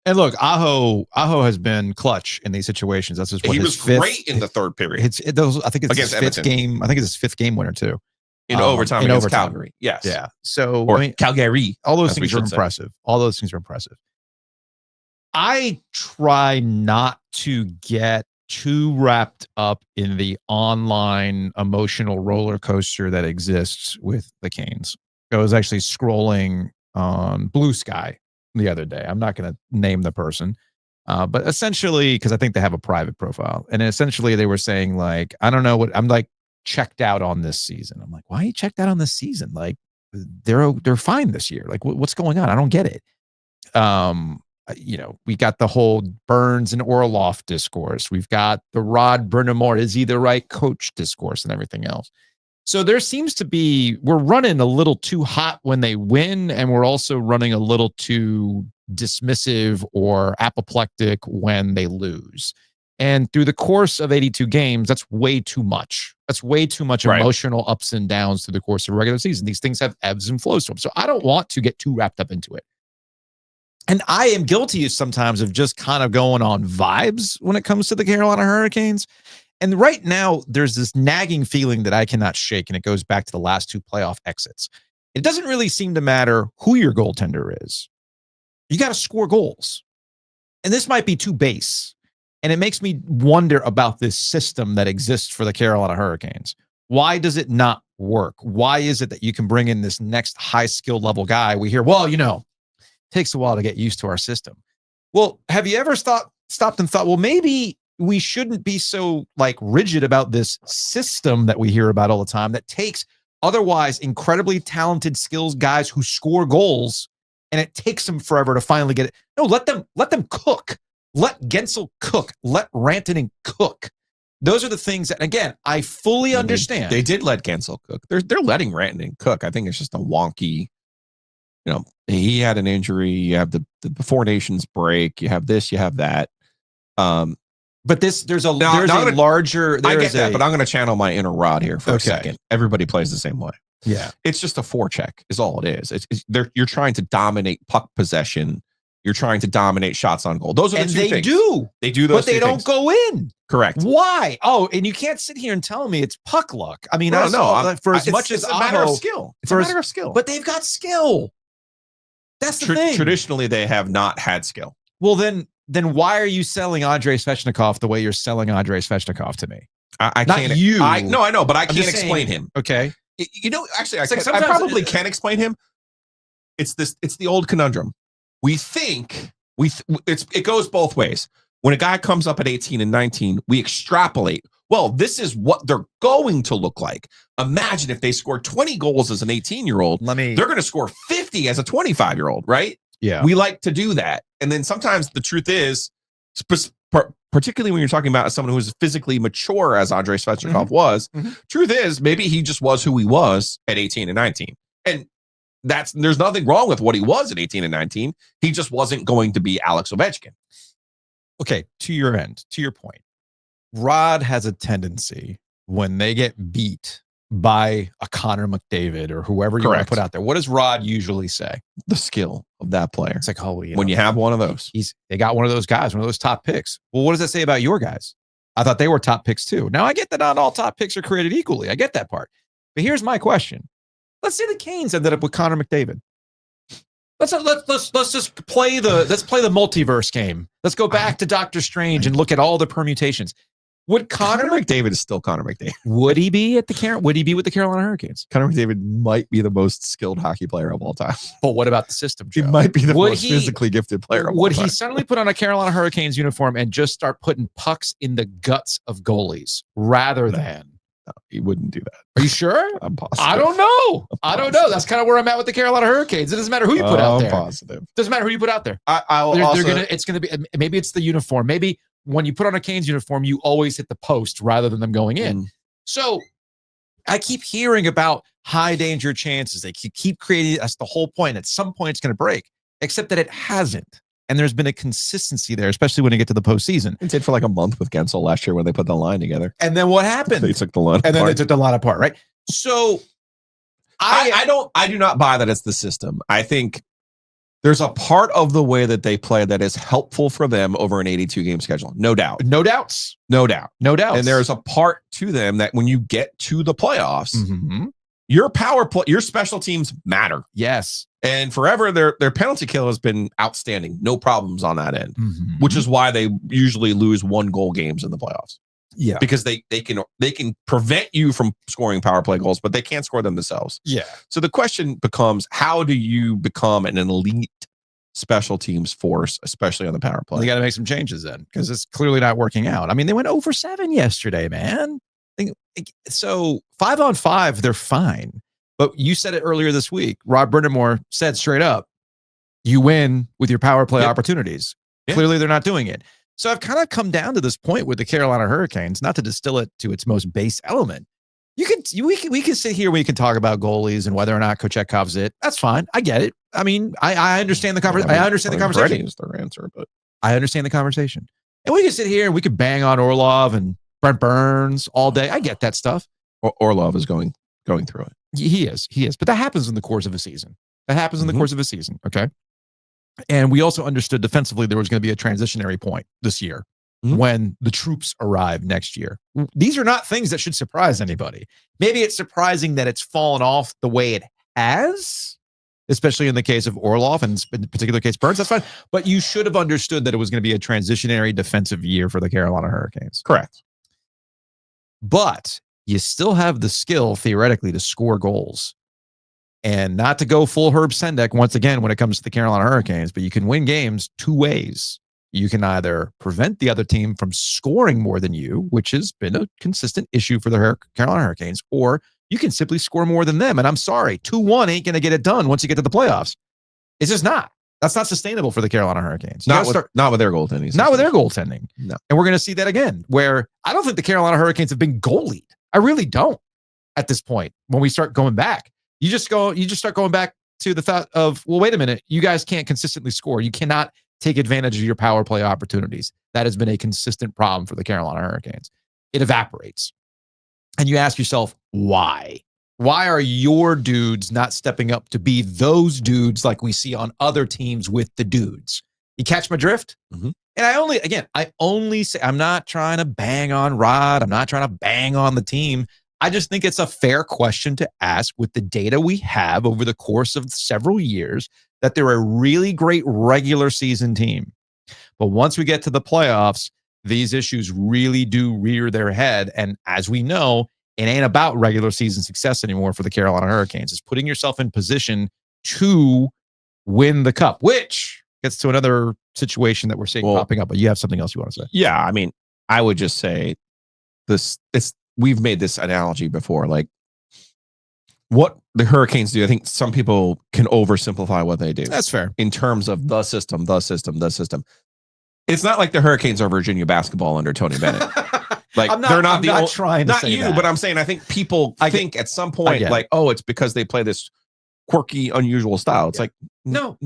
And look, Aho has been clutch in these situations. That's just what He his was fifth, great in the third period. I think it's Against his fifth Edmonton. game. I think it's his fifth game winner too. In overtime against overtime. Calgary. Yes. Yeah. So Or I mean, Calgary. all those as we things are should say. impressive. All those things are impressive. I try not to get too wrapped up in the online emotional roller coaster that exists with the Canes. I was actually scrolling on Blue Sky the other day. I'm not going to name the person, but essentially, because I think they have a private profile, and essentially they were saying like, I don't know what I'm like checked out on this season. I'm like, why are you checked out on this season? Like they're fine this year. Like what's going on? I don't get it. We got the whole Burns and Orloff discourse. We've got the Rod Brind'Amour, is he the right coach discourse and everything else. So there seems to be, we're running a little too hot when they win, and we're also running a little too dismissive or apoplectic when they lose. And through the course of 82 games, that's way too much. That's way too much emotional ups and downs through the course of a regular season. These things have ebbs and flows to them. So I don't want to get too wrapped up into it. And I am guilty sometimes of just kind of going on vibes when it comes to the Carolina Hurricanes. And right now, there's this nagging feeling that I cannot shake, and it goes back to the last two playoff exits. It doesn't really seem to matter who your goaltender is. You got to score goals. And this might be too base. And it makes me wonder about this system that exists for the Carolina Hurricanes. Why does it not work? Why is it that you can bring in this next high skill level guy? We hear, well, takes a while to get used to our system. Well, have you ever stopped and thought, well, maybe we shouldn't be so like rigid about this system that we hear about all the time that takes otherwise incredibly talented skills guys who score goals, and it takes them forever to finally get it. No, let them cook. Let Gensel cook. Let Rantanen cook. Those are the things that, again, I fully understand. They did let Gensel cook. They're letting Rantanen cook. I think it's just a wonky. He had an injury. You have the Four Nations break. You have this. You have that. But there's a larger. I get that, but I'm going to channel my inner Rod here for a second. Everybody plays the same way. Yeah, it's just a forecheck is all it is. You're trying to dominate puck possession. You're trying to dominate shots on goal. Those are the two things. They do those, but they don't go in. Correct. Why? Oh, and you can't sit here and tell me it's puck luck. I mean, for as much as it's a matter of skill. It's a matter of skill. But they've got skill. That's the thing. Traditionally, they have not had skill. Well, then why are you selling Andrei Svechnikov the way you're selling Andrei Svechnikov to me? I not can't. You. I know, but I can't explain him. Okay. Actually, I probably can explain him. It's the old conundrum. We think it goes both ways. When a guy comes up at 18 and 19, we extrapolate. Well, this is what they're going to look like. Imagine if they score 20 goals as an 18-year-old. They're going to score 50 as a 25-year-old, right? Yeah. We like to do that. And then sometimes the truth is, particularly when you're talking about someone who is physically mature as Andrei Svechnikov was, truth is maybe he just was who he was at 18 and 19. And there's nothing wrong with what he was at 18 and 19. He just wasn't going to be Alex Ovechkin. Okay, to your point, Rod has a tendency when they get beat by a Connor McDavid or whoever you want to put out there. What does Rod usually say? The skill of that player. It's like, when you have one of those, they got one of those guys, one of those top picks. Well, what does that say about your guys? I thought they were top picks too. Now I get that not all top picks are created equally. I get that part. But here's my question. Let's say the Canes ended up with Connor McDavid. Let's just play the multiverse game. Let's go back to Doctor Strange and look at all the permutations. Would Connor McDavid is still Connor McDavid? Would he be with the Carolina Hurricanes? Connor McDavid might be the most skilled hockey player of all time. But what about the system, Joe? He might be the most physically gifted player of all time. Would he suddenly put on a Carolina Hurricanes uniform and just start putting pucks in the guts of goalies rather than? No, he wouldn't do that. Are you sure? I'm positive. I don't know. I don't know. That's kind of where I'm at with the Carolina Hurricanes. It doesn't matter who you put out there. I'm positive. Doesn't matter who you put out there. It's gonna be maybe it's the uniform. Maybe when you put on a Canes uniform, you always hit the post rather than them going in. So I keep hearing about high danger chances. They keep creating. That's the whole point. At some point, it's going to break. Except that it hasn't. And there's been a consistency there, especially when you get to the postseason. It did for like a month with Gensel last year when they put the line together. And then what happened? They took the line apart. And then they took the line apart, right? So I do not buy that it's the system. I think there's a part of the way that they play that is helpful for them over an 82 game schedule. No doubt. No doubts. No doubt. No doubts. And there's a part to them that when you get to the playoffs, Mhm. your power play, your special teams matter. Yes. And forever, their penalty kill has been outstanding. No problems on that end, Mhm. which is why they usually lose 1-goal games in the playoffs. Yeah. Because they can prevent you from scoring power play goals, but they can't score them themselves. Yeah. So the question becomes, how do you become an elite special teams force, especially on the power play? They got to make some changes then, because it's clearly not working out. I mean, they went 0 for 7 yesterday, man. So 5-on-5, they're fine. But you said it earlier this week. Rob Brindamore said straight up, you win with your power play opportunities. Yeah. Clearly, they're not doing it. So I've kind of come down to this point with the Carolina Hurricanes, not to distill it to its most base element. We can sit here, we can talk about goalies and whether or not Kochekhov's it. That's fine. I get it. I mean, I understand the conversation. I understand the conversation. Is their answer, but I understand the conversation. And we can sit here and we could bang on Orlov and Brent Burns all day. I get that stuff. Orlov is going through it. He is. But that happens in the course of a season. Okay. And we also understood defensively there was going to be a transitionary point this year when the troops arrive next year. These are not things that should surprise anybody. Maybe it's surprising that it's fallen off the way it has, especially in the case of Orlov and in the particular case Burns. That's fine. But you should have understood that it was going to be a transitionary defensive year for the Carolina Hurricanes. Correct. But you still have the skill theoretically to score goals. And not to go full Herb Sendek once again when it comes to the Carolina Hurricanes, but you can win games two ways. You can either prevent the other team from scoring more than you, which has been a consistent issue for the Carolina Hurricanes, or you can simply score more than them. And I'm sorry, 2-1 ain't going to get it done once you get to the playoffs. It's just not. That's not sustainable for the Carolina Hurricanes. Not with their goaltending. Not with their goaltending. No. And we're going to see that again, where I don't think the Carolina Hurricanes have been goalied. I really don't at this point when we start going back. You just start going back to the thought of, well, wait a minute, you guys can't consistently score. You cannot take advantage of your power play opportunities. That has been a consistent problem for the Carolina Hurricanes. It evaporates. And you ask yourself, why? Why are your dudes not stepping up to be those dudes like we see on other teams with the dudes? You catch my drift? Mm-hmm. And I only say, I'm not trying to bang on Rod. I'm not trying to bang on the team. I just think it's a fair question to ask with the data we have over the course of several years that they're a really great regular season team. But once we get to the playoffs, these issues really do rear their head. And as we know, it ain't about regular season success anymore for the Carolina Hurricanes. It's putting yourself in position to win the cup, which gets to another situation that we're seeing popping up. But you have something else you want to say? Yeah, I mean, I would just say this. We've made this analogy before, like what the Hurricanes do. I think some people can oversimplify what they do. That's fair. In terms of the system. It's not like the Hurricanes are Virginia basketball under Tony Bennett. Like they're not trying to say you, that. But I'm saying I think people think at some point like, oh, it's because they play this quirky, unusual style. It's like no.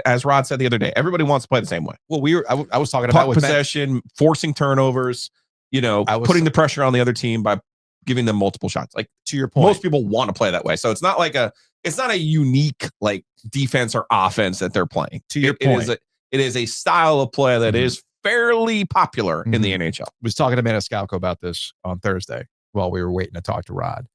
As Rod said the other day, everybody wants to play the same way. Well, I was talking about with possession, forcing turnovers. Putting the pressure on the other team by giving them multiple shots. Like to your point, most people want to play that way. So it's not a unique like defense or offense that they're playing. To your point, it is a style of play that is fairly popular in the NHL. I was talking to Maniscalco about this on Thursday while we were waiting to talk to Rod,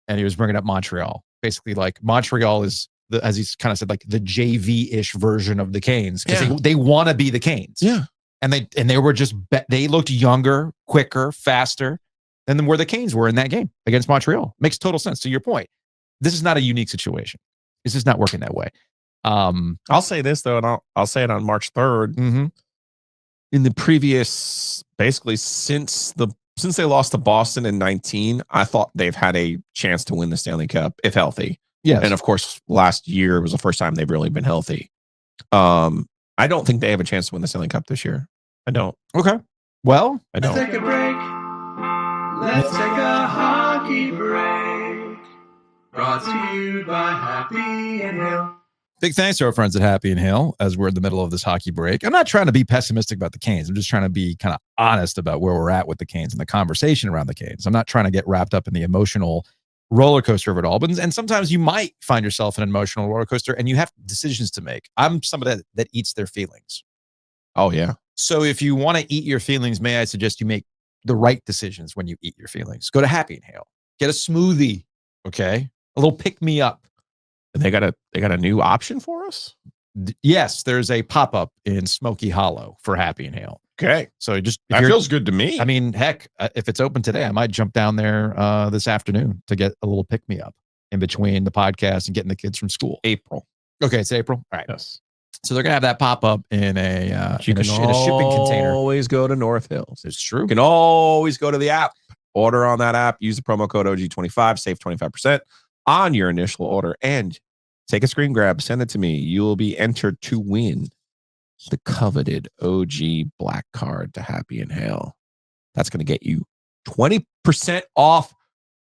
and he was bringing up Montreal. Basically, like Montreal is as he's kind of said, like the JV-ish version of the Canes because they want to be the Canes. Yeah. And they were just they looked younger, quicker, faster than where the Canes were in that game against Montreal. Makes total sense. To your point, this is not a unique situation. This is not working that way. I'll say this though, and I'll say it on March 3rd. Mm-hmm. In the previous, basically since they lost to Boston in 19, I thought they've had a chance to win the Stanley Cup if healthy. Yes. And of course, last year was the first time they've really been healthy. I don't think they have a chance to win the Stanley Cup this year. I don't. Okay. Well, I don't. Let's take a break. Let's take a hockey break. Brought to you by Happy and Hill. Big thanks to our friends at Happy and Hill as we're in the middle of this hockey break. I'm not trying to be pessimistic about the Canes. I'm just trying to be kind of honest about where we're at with the Canes and the conversation around the Canes. I'm not trying to get wrapped up in the emotional roller coaster of it all. But and sometimes you might find yourself in an emotional roller coaster and you have decisions to make. I'm somebody that eats their feelings. Oh, yeah. So if you want to eat your feelings, may I suggest you make the right decisions when you eat your feelings. Go to Happy Inhale. Get a smoothie, okay? A little pick-me-up. And they got a new option for us? Yes, there's a pop-up in Smoky Hollow for Happy Inhale. Okay. So just that feels good to me. I mean, heck, if it's open today, I might jump down there this afternoon to get a little pick-me-up in between the podcast and getting the kids from school. April. Okay, it's April. All right. Yes. So they're gonna have that pop up in a shipping container. Always go to North Hills. It's true. You can always go to the app, order on that app, use the promo code OG25, save 25% on your initial order, and take a screen grab, send it to me. You will be entered to win the coveted OG black card to Happy Inhale. That's going to get you 20% off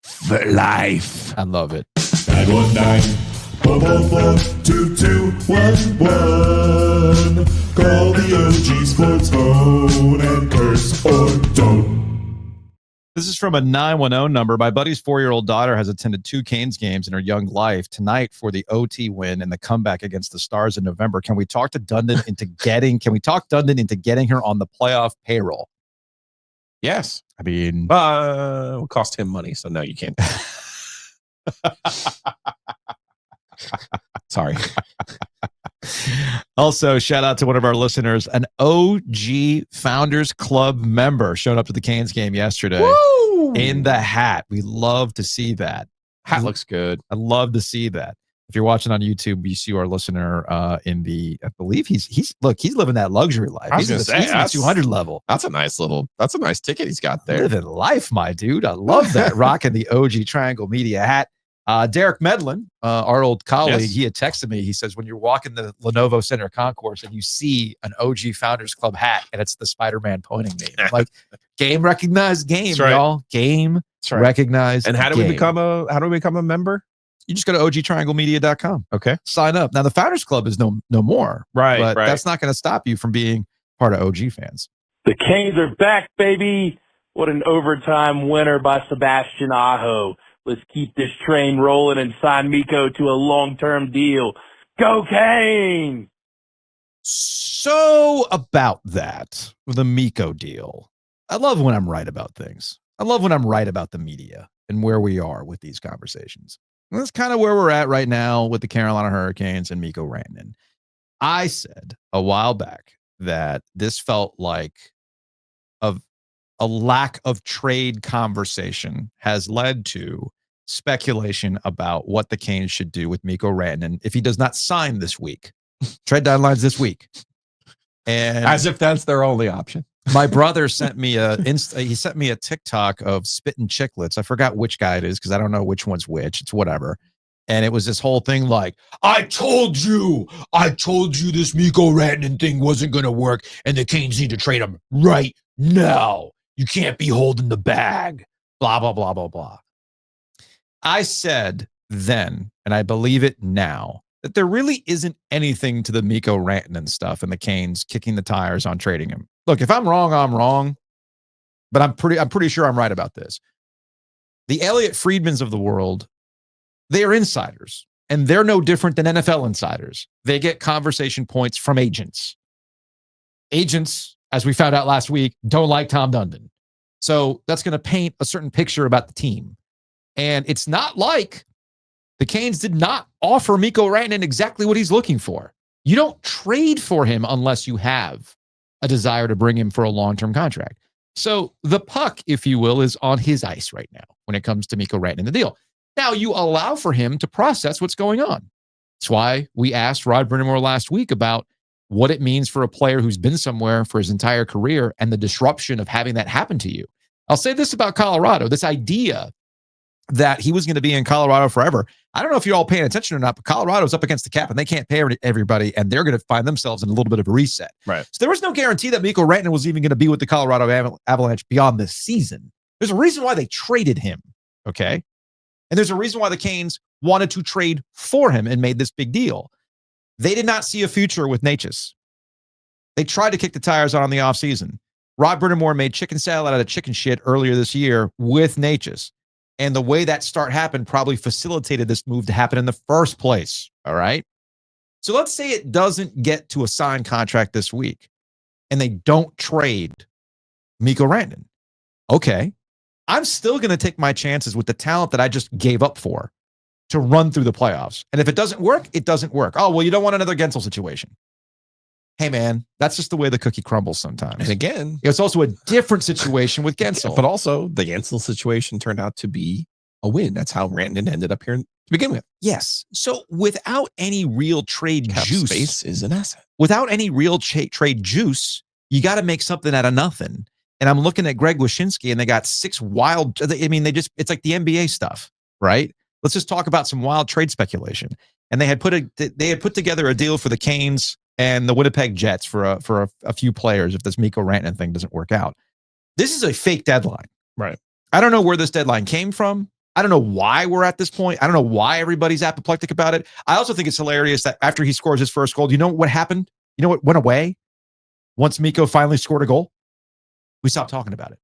for life. I love it. 919-444-2211. Call the OG Sports phone and curse or don't. This is from a 910 number. My buddy's 4-year-old daughter has attended 2 Canes games in her young life. Tonight for the OT win and the comeback against the Stars in November. Can we talk Dundon into getting her on the playoff payroll? Yes. I mean, it will cost him money, so no, you can't. Sorry. Also, shout out to one of our listeners, an OG Founders Club member showed up to the Canes game yesterday. Woo! In the hat. We love to see that. Hat looks good. I love to see that. If you're watching on YouTube, you see our listener in the, I believe he's living that luxury life. He's in the 200 level. That's a nice ticket he's got there. Living life, my dude. I love that. Rocking the OG Triangle Media hat. Derek Medlin, our old colleague, Yes. he had texted me. He says, when you're walking the Lenovo Center concourse and you see an OG Founders Club hat and it's the Spider-Man pointing me, I'm like, game recognized game, That's right. y'all. Game right. recognized. And how do game. we become a member? You just go to ogtrianglemedia.com. Okay. Sign up. Now the Founders Club is no more. Right. But right. that's not going to stop you from being part of OG fans. The Canes are back, baby. What an overtime winner by Sebastian Aho. Let's keep this train rolling and sign Mikko to a long-term deal. Go Canes! So about that, the Mikko deal. I love when I'm right about things. I love when I'm right about the media and where we are with these conversations. And that's kind of where we're at right now with the Carolina Hurricanes and Mikko Rantanen. I said a while back that this felt like a lack of trade conversation has led to speculation about what the Canes should do with Mikko Rantanen if he does not sign this week. Trade deadline's this week. And as if that's their only option. My brother sent me he sent me a TikTok of Spittin' Chicklets. I forgot which guy it is because I don't know which one's which. It's whatever. And it was this whole thing like, I told you this Mikko Rantanen thing wasn't going to work and the Canes need to trade him right now. You can't be holding the bag. Blah, blah, blah, blah, blah. I said then, and I believe it now, that there really isn't anything to the Mikko Rantanen stuff and the Canes kicking the tires on trading him. Look, if I'm wrong, I'm wrong. But I'm pretty sure I'm right about this. The Elliot Friedmans of the world, they are insiders, and they're no different than NFL insiders. They get conversation points from agents. Agents, as we found out last week, don't like Tom Dundon. So that's going to paint a certain picture about the team. And it's not like the Canes did not offer Mikko Rantanen exactly what he's looking for. You don't trade for him unless you have a desire to bring him for a long-term contract. So the puck, if you will, is on his ice right now when it comes to Mikko Rantanen, the deal. Now you allow for him to process what's going on. That's why we asked Rod Brindamore last week about what it means for a player who's been somewhere for his entire career and the disruption of having that happen to you. I'll say this about Colorado, this idea that he was going to be in Colorado forever. I don't know if you're all paying attention or not, but Colorado's up against the cap and they can't pay everybody, and they're going to find themselves in a little bit of a reset. Right. So there was no guarantee that Mikko Rantanen was even going to be with the Colorado Avalanche beyond this season. There's a reason why they traded him, okay? And there's a reason why the Canes wanted to trade for him and made this big deal. They did not see a future with Necas. They tried to kick the tires on the offseason. Rod Brindamore made chicken salad out of chicken shit earlier this year with Necas. And the way that start happened probably facilitated this move to happen in the first place. All right. So let's say it doesn't get to a signed contract this week and they don't trade Mikko Rantanen. Okay. I'm still going to take my chances with the talent that I just gave up for to run through the playoffs. And if it doesn't work, it doesn't work. Oh, well, you don't want another Gensel situation. Hey, man, that's just the way the cookie crumbles sometimes. And again, it's also a different situation with Gensel. But also, the Gensel situation turned out to be a win. That's how Rantanen ended up here to begin with. Yes. So without any real trade Cap juice, space is an asset. Without any real trade juice, you got to make something out of nothing. And I'm looking at Greg Wyshynski, and they got 6 wild. I mean, it's like the NBA stuff, right? Let's just talk about some wild trade speculation. And they had put together a deal for the Canes and the Winnipeg Jets for a few players if this Mikko Rantanen thing doesn't work out. This is a fake deadline. Right. I don't know where this deadline came from. I don't know why we're at this point. I don't know why everybody's apoplectic about it. I also think it's hilarious that after he scores his first goal, you know what happened? You know what went away? Once Mikko finally scored a goal, we stopped talking about it.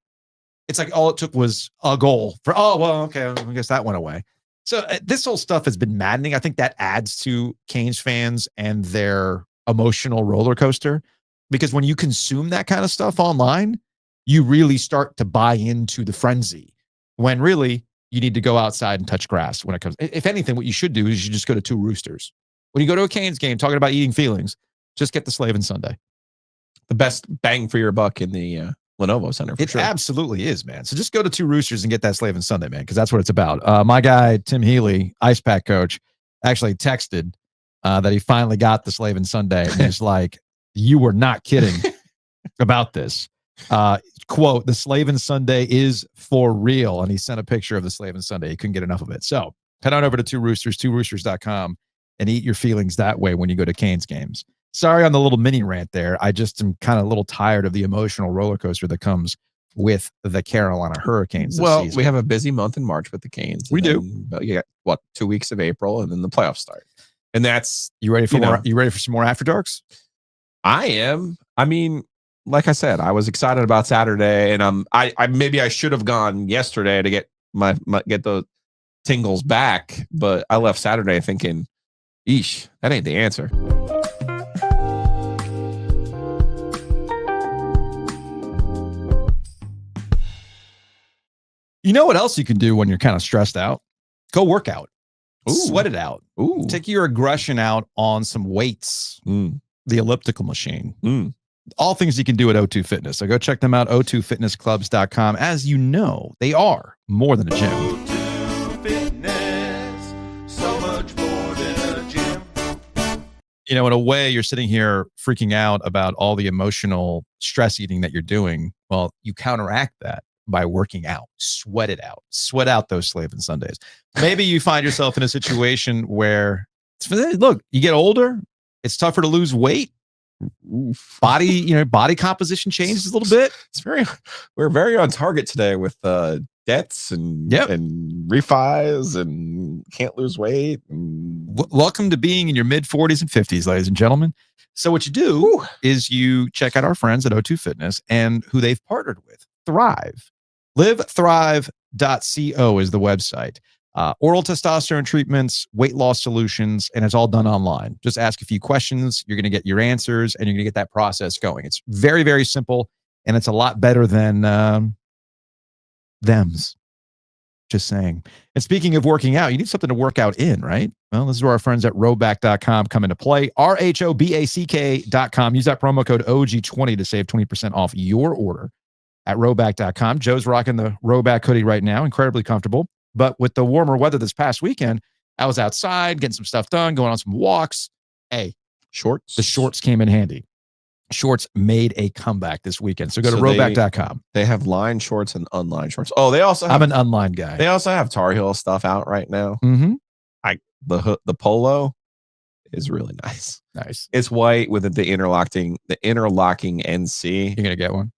It's like all it took was a goal for, oh, well, okay, I guess that went away. So this whole stuff has been maddening. I think that adds to Canes fans and their emotional roller coaster, because when you consume that kind of stuff online, you really start to buy into the frenzy when really you need to go outside and touch grass when it comes. If anything, what you should do is you just go to Two Roosters. When you go to a Canes game, talking about eating feelings, just get the Slavin Sunday. The best bang for your buck in the Lenovo Center. It absolutely is, man. So just go to Two Roosters and get that Slavin Sunday, man, because that's what it's about. My guy, Tim Healy, Ice Pack coach, actually texted that he finally got the Slavin Sunday. And he's like, you were not kidding about this. Quote, the Slavin Sunday is for real. And he sent a picture of the Slavin Sunday. He couldn't get enough of it. So head on over to Two Roosters, tworoosters.com, and eat your feelings that way when you go to Canes games. Sorry on the little mini rant there. I just am kind of a little tired of the emotional roller coaster that comes with the Carolina Hurricanes this season. We have a busy month in March with the Canes. We do. But you got 2 weeks of April, and then the playoffs start. And that's you ready for more? You ready for some more After Darks? I am. I mean, like I said, I was excited about Saturday, and I maybe I should have gone yesterday to get get the tingles back, but I left Saturday thinking, "Eesh, that ain't the answer." You know what else you can do when you're kind of stressed out? Go work out. Ooh. Sweat it out. Ooh. Take your aggression out on some weights, the elliptical machine. All things you can do at O2 Fitness. So go check them out, o2fitnessclubs.com. As you know, they are more than a gym. O2 Fitness, so much more than a gym. You know, in a way, you're sitting here freaking out about all the emotional stress eating that you're doing. Well, you counteract that by working out. Sweat it out. Sweat out those Slavin Sundays. Maybe you find yourself in a situation where, look, you get older, it's tougher to lose weight. Oof. Body composition changes a little bit. We're very on target today with debts and refis and can't lose weight. Welcome to being in your mid 40s and 50s, ladies and gentlemen. So what you do is you check out our friends at O2 Fitness and who they've partnered with. Thrive. LiveThrive.co is the website. Oral testosterone treatments, weight loss solutions, and it's all done online. Just ask a few questions. You're going to get your answers, and you're going to get that process going. It's very, very simple, and it's a lot better than thems. Just saying. And speaking of working out, you need something to work out in, right? Well, this is where our friends at Roback.com come into play. RHOBACK.com. Use that promo code OG20 to save 20% off your order at Roback.com. Joe's rocking the Roback hoodie right now. Incredibly comfortable. But with the warmer weather this past weekend, I was outside getting some stuff done, going on some walks. Hey, shorts. The shorts came in handy. Shorts made a comeback this weekend. So go to Roback.com. They have line shorts and unlined shorts. Oh, they also have, I'm an unlined guy. They also have Tar Heel stuff out right now. Mm-hmm. The polo is really nice. Nice. It's white with the interlocking NC. You're gonna get one.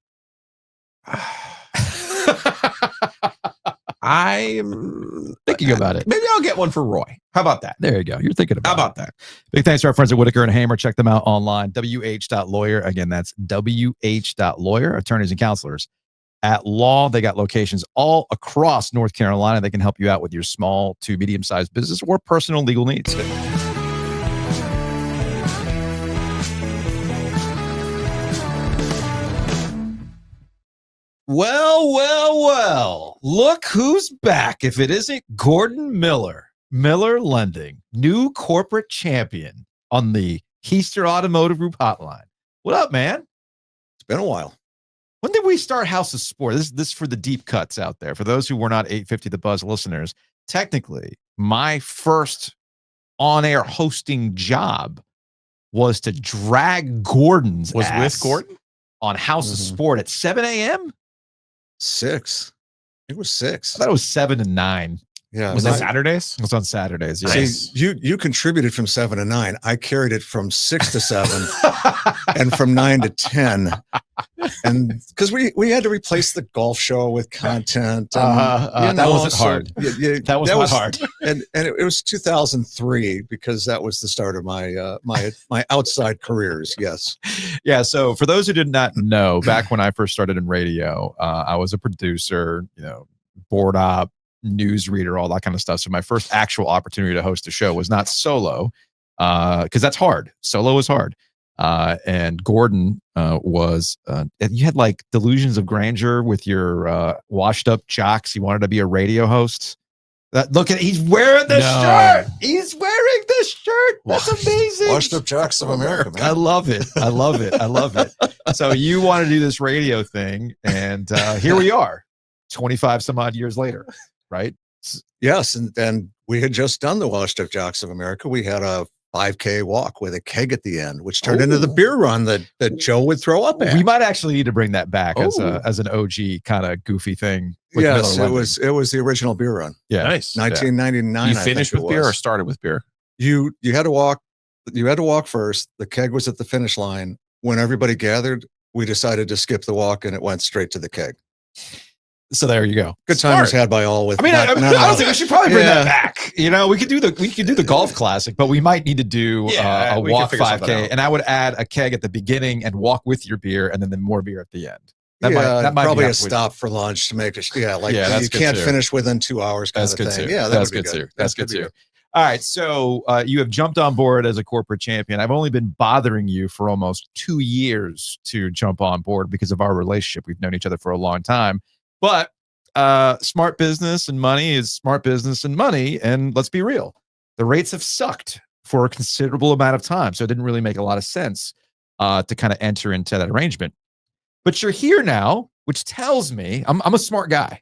I'm thinking about it. Maybe I'll get one for Roy. How about that? There you go. You're thinking about How about that? Big thanks to our friends at Whitaker and Hamer. Check them out online. WH.lawyer. Again, that's WH.lawyer. Attorneys and counselors at law. They got locations all across North Carolina. They can help you out with your small to medium-sized business or personal legal needs. Well. Look who's back if it isn't Gordon Miller. Miller Lending, new corporate champion on the Heister Automotive Group hotline. What up, man? It's been a while. When did we start House of Sport? This for the deep cuts out there. For those who were not 850 The Buzz listeners, technically, my first on-air hosting job was to drag Gordon's ass with Gordon on House of Sport at 7 a.m.? 6. It was 6. I thought it was 7 to 9. Yeah. Was it Saturdays? It was on Saturdays. Yeah. See, you contributed from 7 to 9. I carried it from 6 to 7 and from 9 to 10. And because we had to replace the golf show with content. And, that wasn't hard. That was hard. And it was 2003 because that was the start of my my outside careers. Yes. Yeah. So for those who did not know, back when I first started in radio, I was a producer, board op, newsreader, all that kind of stuff. So my first actual opportunity to host a show was not solo, because that's hard. Solo is hard. And Gordon was, you had like delusions of grandeur with your washed up jocks. He wanted to be a radio host. Look at, he's wearing the shirt. He's wearing this shirt. That's amazing. Washed up jocks of America, man. I love it. So you want to do this radio thing, and here we are, 25 some odd years later, right? Yes, and we had just done the Washed Up Jocks of America. We had a 5K walk with a keg at the end, which turned into the beer run that Joe would throw up at. We might actually need to bring that back as an OG kind of goofy thing. Yes, it was the original beer run. Yeah, nice. 1999. You finished with beer or started with beer? You had to walk. You had to walk first. The keg was at the finish line. When everybody gathered, we decided to skip the walk, and it went straight to the keg. So there you go. Good time was had by all. With I don't think we should probably bring that back. We could do the golf classic, but we might need to do a walk 5K, and I would add a keg at the beginning and walk with your beer, and then more beer at the end. That might probably a stop for lunch to make it. You can't finish within 2 hours. That's good too. Yeah, that's good too. That's good too. All right, so you have jumped on board as a corporate champion. I've only been bothering you for almost 2 years to jump on board because of our relationship. We've known each other for a long time. But smart business and money is smart business and money. And let's be real, the rates have sucked for a considerable amount of time. So it didn't really make a lot of sense to kind of enter into that arrangement. But you're here now, which tells me I'm a smart guy.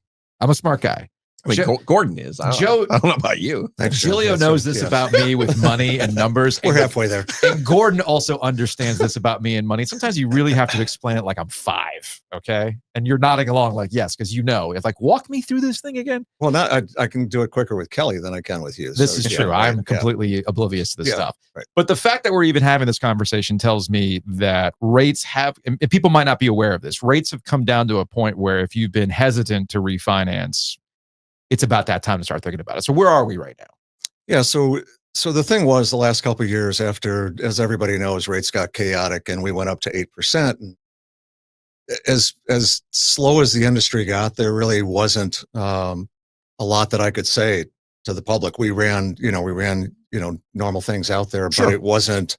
I mean, Gordon is. I don't know about you. Giglio knows this about me with money and numbers. We're halfway there. And Gordon also understands this about me and money. Sometimes you really have to explain it like I'm 5, okay? And you're nodding along like, yes, because it's like, walk me through this thing again. Well, now I can do it quicker with Kelly than I can with you. This is true. Right? I'm completely oblivious to this stuff. Right. But the fact that we're even having this conversation tells me that rates have, and people might not be aware of this, rates have come down to a point where if you've been hesitant to refinance, it's about that time to start thinking about it. So where are we right now? Yeah. So the thing was, the last couple of years after, as everybody knows, rates got chaotic and we went up to 8%. And as slow as the industry got, there really wasn't a lot that I could say to the public. We ran normal things out there, but it wasn't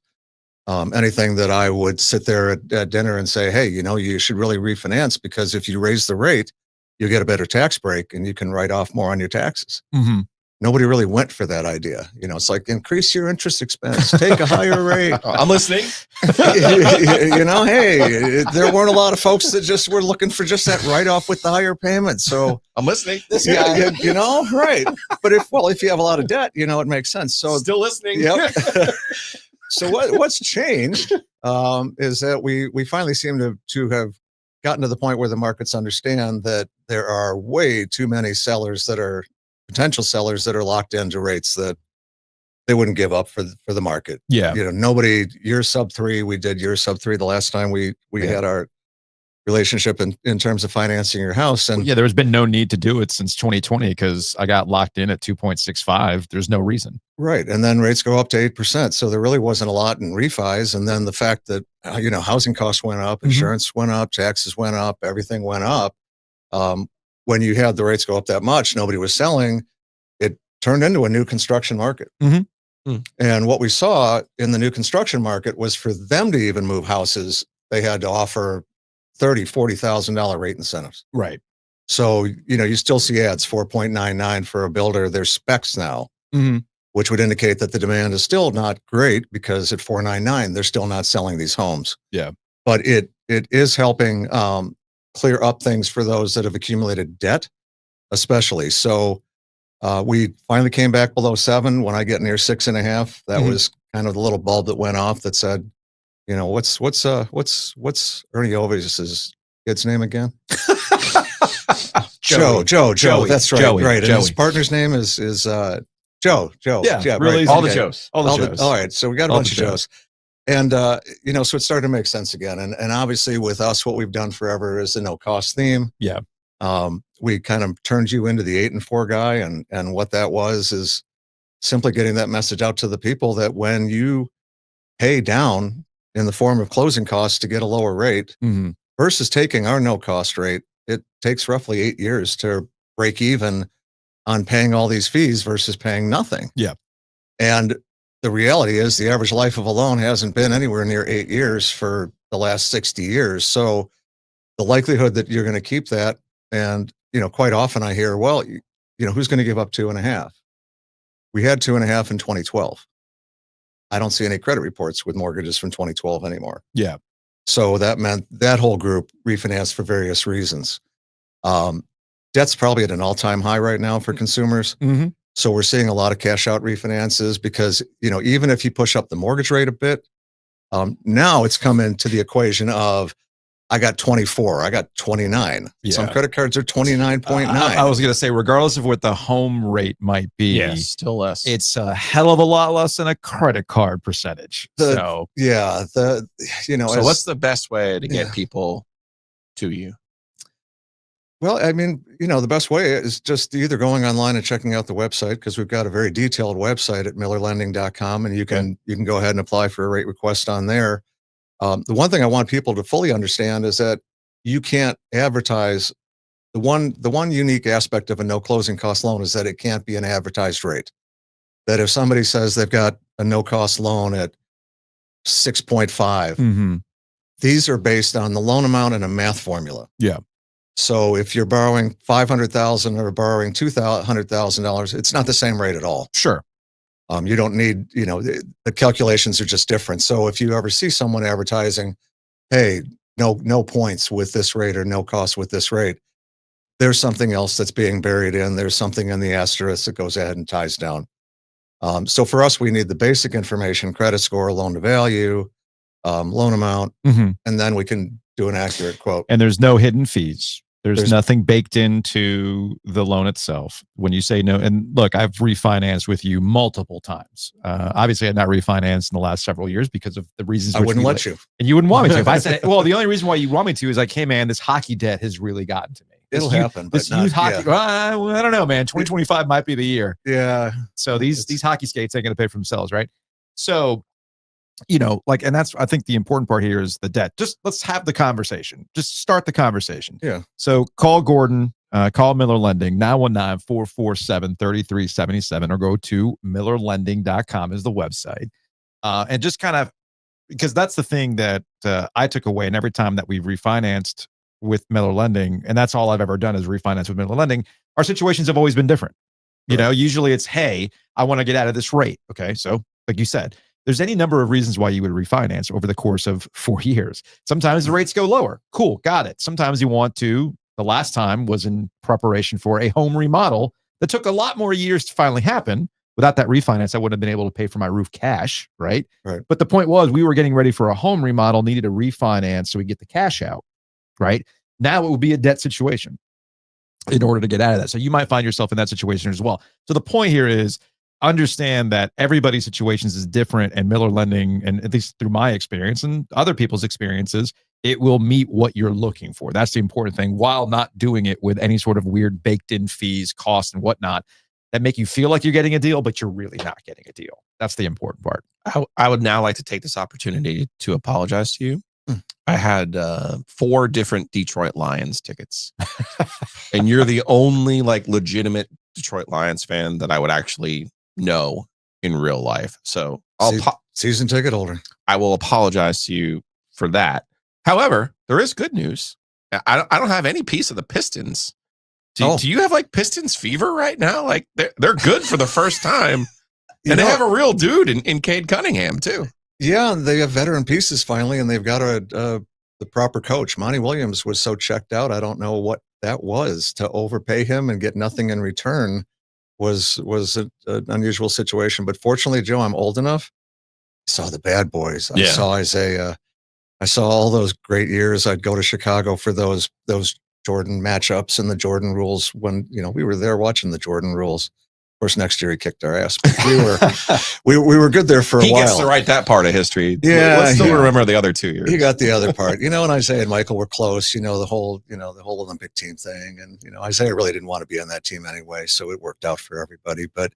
anything that I would sit there at dinner and say, hey, you should really refinance, because if you raise the rate, you get a better tax break and you can write off more on your taxes. Mm-hmm. Nobody really went for that idea. It's like, increase your interest expense, take a higher rate. I'm listening. Hey, there weren't a lot of folks that just were looking for just that write-off with the higher payment. So I'm listening. This guy, right. But if you have a lot of debt, it makes sense. So still listening. Yep. So what's changed is that we finally seem to have gotten to the point where the markets understand that there are way too many potential sellers that are locked into rates that they wouldn't give up for the market. Yeah. Nobody, you're sub 3. We did your sub 3 the last time we had our relationship in terms of financing your house. And there's been no need to do it since 2020 because I got locked in at 2.65. There's no reason. Right. And then rates go up to 8%. So there really wasn't a lot in refis. And then the fact that, housing costs went up, insurance went up, taxes went up, everything went up. When you had the rates go up that much, nobody was selling. It turned into a new construction market. And what we saw in the new construction market was for them to even move houses, they had to offer $30,000-$40,000 rate incentives. Right. So, you still see ads 4.99 for a builder. There's specs now, which would indicate that the demand is still not great because at 4.99, they're still not selling these homes. Yeah. But it is helping clear up things for those that have accumulated debt, especially. So we finally came back below 7. When I get near 6.5, that was kind of the little bulb that went off that said, what's Ernie Ovies' kid's name again? Joe. That's right. Joey, right. And Joey. his partner's name is Joe. Yeah, really. Right. All the Joes. All right. So we got a bunch of Joes. And, so it started to make sense again. And obviously with us, what we've done forever is the no cost theme. Yeah. We kind of turned you into the 8 and 4 guy. And what that was is simply getting that message out to the people that when you pay down in the form of closing costs to get a lower rate versus taking our no cost rate, it takes roughly 8 years to break even on paying all these fees versus paying nothing. Yeah. And the reality is the average life of a loan hasn't been anywhere near 8 years for the last 60 years. So the likelihood that you're going to keep that, and, quite often I hear, well, who's going to give up 2.5? We had 2.5 in 2012. I don't see any credit reports with mortgages from 2012 anymore. Yeah. So that meant that whole group refinanced for various reasons. Debt's probably at an all-time high right now for consumers. So we're seeing a lot of cash out refinances because, even if you push up the mortgage rate a bit, now it's come into the equation of, I got 24, I got 29. Yeah. Some credit cards are 29.9. I was going to say, regardless of what the home rate might be, still less. it's a hell of a lot less than a credit card percentage. So what's the best way to get people to you? Well, I mean, the best way is just either going online and checking out the website, because we've got a very detailed website at millerlending.com, and you can go ahead and apply for a rate request on there. The one thing I want people to fully understand is that you can't advertise. The one unique aspect of a no closing cost loan is that it can't be an advertised rate. That if somebody says they've got a no cost loan at 6.5, these are based on the loan amount and a math formula. Yeah. So if you're borrowing $500,000 or borrowing $200,000, it's not the same rate at all. Sure. You don't need, the calculations are just different. So if you ever see someone advertising, hey, no points with this rate or no cost with this rate, there's something else that's being buried in. There's something in the asterisk that goes ahead and ties down. So for us, we need the basic information: credit score, loan to value, loan amount, and then we can do an accurate quote. And there's no hidden fees. There's nothing baked into the loan itself. When you say no, and look, I've refinanced with you multiple times. Obviously, I've not refinanced in the last several years because of the reasons. I wouldn't let you. And you wouldn't want me to. If I said, well, the only reason why you want me to is like, hey, man, this hockey debt has really gotten to me. It'll happen. But This youth hockey, I don't know, man. 2025 might be the year. Yeah. So these hockey skates ain't going to pay for themselves, right? So, and that's, I think the important part here is the debt. Just let's have the conversation. Just start the conversation. Yeah. So call Gordon, call Miller Lending, 919-447-3377, or go to millerlending.com is the website. And just kind of, because that's the thing that I took away. And every time that we've refinanced with Miller Lending, and that's all I've ever done is refinance with Miller Lending, our situations have always been different. Usually it's, hey, I want to get out of this rate. Okay. So like you said, there's any number of reasons why you would refinance over the course of 4 years. Sometimes the rates go lower. Cool. Got it. Sometimes you want to. The last time was in preparation for a home remodel that took a lot more years to finally happen. Without that refinance, I wouldn't have been able to pay for my roof cash. Right. But the point was, we were getting ready for a home remodel, needed a refinance so we get the cash out. Right. Now it would be a debt situation in order to get out of that. So you might find yourself in that situation as well. So the point here is, understand that everybody's situations is different, and Miller Lending, and at least through my experience and other people's experiences, it will meet what you're looking for. That's the important thing, while not doing it with any sort of weird baked in fees, costs, and whatnot that make you feel like you're getting a deal, but you're really not getting a deal. That's the important part. I would now like to take this opportunity to apologize to you. I had 4 different Detroit Lions tickets. And you're the only like legitimate Detroit Lions fan that I would actually know in real life. So season ticket holder. I will apologize to you for that. However, there is good news. I don't have any piece of the Pistons. Do you have like Pistons fever right now? Like they're good for the first time. And they have a real dude in Cade Cunningham too. Yeah, they have veteran pieces finally, and they've got the proper coach. Monty Williams was so checked out. I don't know what that was. To overpay him and get nothing in return was an unusual situation. But fortunately, Joe, I'm old enough. I saw the bad boys. I saw Isaiah. I saw all those great years. I'd go to Chicago for those Jordan matchups and the Jordan rules when, we were there watching the Jordan rules. Of course, next year he kicked our ass. But we were good there for a while. He gets to write that part of history. Yeah, let's still remember the other 2 years. He got the other part. And Isaiah and Michael were close. The whole Olympic team thing, and Isaiah really didn't want to be on that team anyway, so it worked out for everybody. But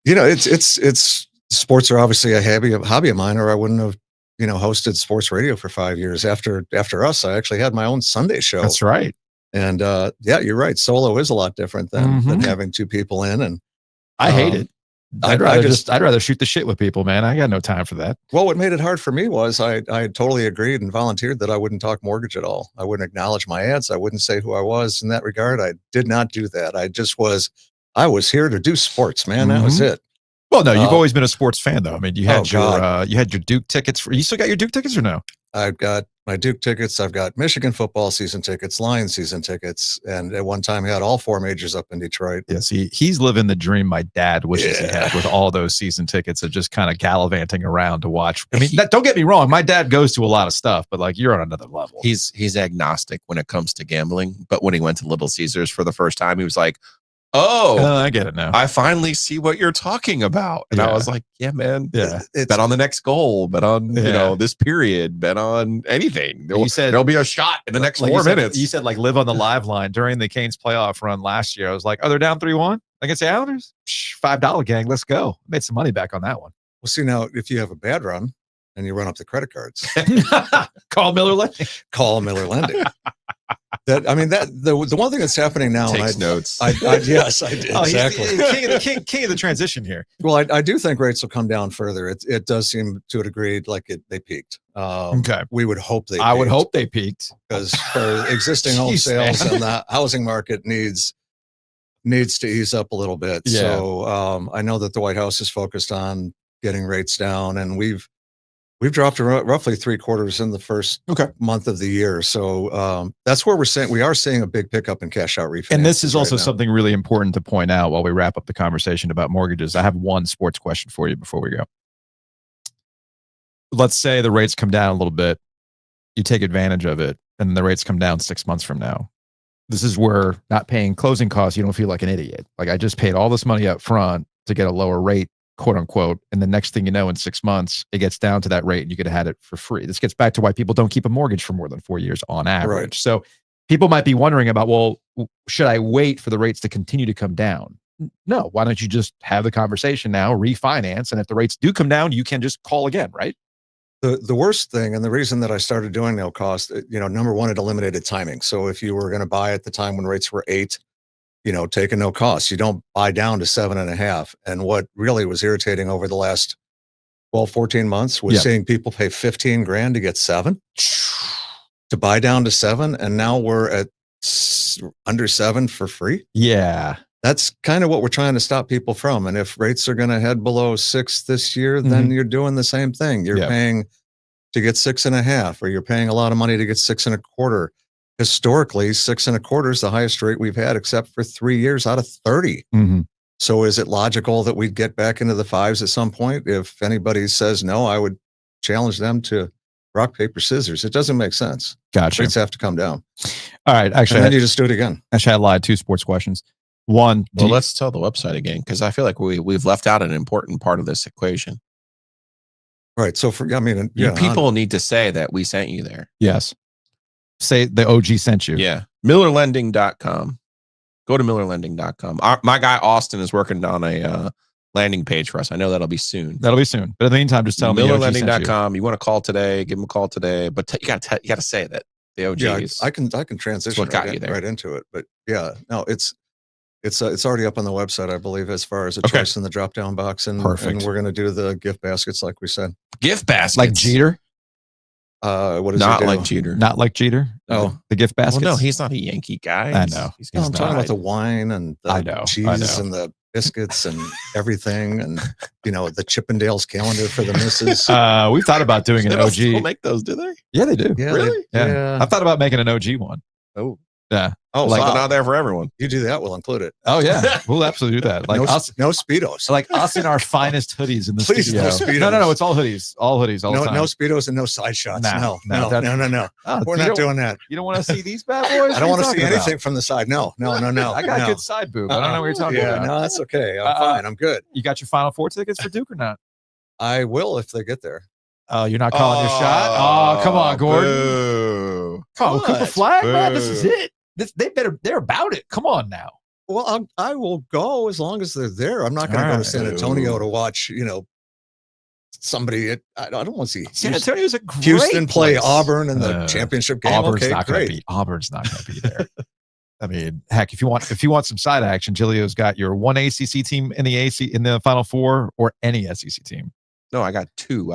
it's sports are obviously a hobby of mine, or I wouldn't have hosted sports radio for 5 years. After us, I actually had my own Sunday show. That's right. And you're right. Solo is a lot different than having 2 people in. And I hate it. I'd rather shoot the shit with people, man. I got no time for that. Well, what made it hard for me was I totally agreed and volunteered that I wouldn't talk mortgage at all. I wouldn't acknowledge my ads. I wouldn't say who I was in that regard. I did not do that. I was here to do sports, man. That was it. Well, no, you've always been a sports fan, though. I mean, you had your Duke tickets. You still got your Duke tickets or no? I've got my Duke tickets. I've got Michigan football season tickets, Lions season tickets, and at one time I had all 4 majors up in Detroit. Yeah, see, he's living the dream my dad wishes he had with all those season tickets of just kind of gallivanting around to watch. I mean, don't get me wrong, my dad goes to a lot of stuff, but like you're on another level. He's agnostic when it comes to gambling, but when he went to Little Caesars for the first time, he was like, I get it now. I finally see what you're talking about. And I was like, yeah, man. Yeah. Bet on the next goal. Bet on, this period. Bet on anything. There'll be a shot in the next 4 minutes. You said like live on the live line during the Canes playoff run last year. I was like, they're down 3-1 against the Islanders? $5 gang. Let's go. Made some money back on that one. Well, see, now, if you have a bad run and you run up the credit cards, call Miller Lending. Call Miller Lending. The one thing that's happening now. Takes notes. Yes, I did. Exactly. King of the transition here. Well, I do think rates will come down further. It does seem to a degree like they peaked. Okay. We would hope they. I would hope they peaked because for existing home sales and the housing market needs to ease up a little bit. Yeah. So I know that the White House is focused on getting rates down, and we've dropped roughly 3/4 in the first month of the year. So that's where we are seeing a big pickup in cash out refinance. And this is also something really important to point out while we wrap up the conversation about mortgages. I have one sports question for you before we go. Let's say the rates come down a little bit. You take advantage of it, and the rates come down 6 months from now. This is where not paying closing costs, you don't feel like an idiot. Like I just paid all this money up front to get a lower rate, quote unquote. And the next thing you know, in 6 months, it gets down to that rate and you could have had it for free. This gets back to why people don't keep a mortgage for more than 4 years on average. Right. So people might be wondering about, well, should I wait for the rates to continue to come down? No, why don't you just have the conversation now, refinance, and if the rates do come down, you can just call again, right? The worst thing, and the reason that I started doing no cost, number one, it eliminated timing. So if you were going to buy at the time when rates were 8, take a no cost. You don't buy down to 7.5. And what really was irritating over the last 12, 14 months was seeing people pay $15,000 to get 7, to buy down to 7. And now we're at under 7 for free. Yeah. That's kind of what we're trying to stop people from. And if rates are going to head below 6 this year, then you're doing the same thing. You're paying to get 6.5, or you're paying a lot of money to get 6.25. Historically, 6.25 is the highest rate we've had, except for 3 years out of 30. So is it logical that we'd get back into the 5s at some point? If anybody says no, I would challenge them to rock, paper, scissors. It doesn't make sense. Gotcha. Rates have to come down. All right. Actually, and then you just do it again. Actually, I lied. 2 sports questions. One. Well, let's tell the website again, because I feel like we've left out an important part of this equation. Right. So people need to say that we sent you there. Yes. Say the OG sent you. Yeah. MillerLending.com. Go to MillerLending.com. My guy Austin is working on a landing page for us. I know that'll be soon. That'll be soon. But in the meantime, just tell me. MillerLending.com. You want to call today? Give them a call today. But you got to say that the OG is. I can transition right into it. But yeah, no, it's already up on the website, I believe, as far as a choice in the drop down box, and we're going to do the gift baskets like we said. Gift baskets like Jeter. What is not like Jeter? Not like Jeter. Oh, the gift baskets. Well, no, he's not a Yankee guy. I know. I'm talking about the wine and the cheese and the biscuits and everything, and the Chippendales calendar for the missus. We've thought about doing an They OG. don't still make those, do they? Yeah, they do. Yeah, Really? Yeah. I've thought about making an OG one. Oh. Yeah. Oh, like not there for everyone. You do that, we'll include it. Oh yeah, we'll absolutely do that. Like no Speedos. Like us in our finest hoodies in the Please, studio. no Speedos. No, it's all hoodies. All hoodies. All the time. No Speedos and no side shots. No. Oh, We're not doing that. You don't want to see these bad boys? I don't want to see anything from the side. No. I got a good side boob. I don't know what you're talking about. No, that's okay. I'm fine. I'm good. You got your Final Four tickets for Duke or not? I will if they get there. Oh, you're not calling your shot? Oh, come on, Gordon. Boo. Come on, Cooper Flag, man. This is it. They're about it. Come on now. Well, I will go as long as they're there. I'm not going to go to San Antonio to watch, somebody. I don't want to see San Antonio's a great Houston play place. Auburn in the championship game. Auburn's not going to be there. I mean, heck, if you want some side action, Giglio's got your one ACC team in the Final Four or any SEC team. No, I got two.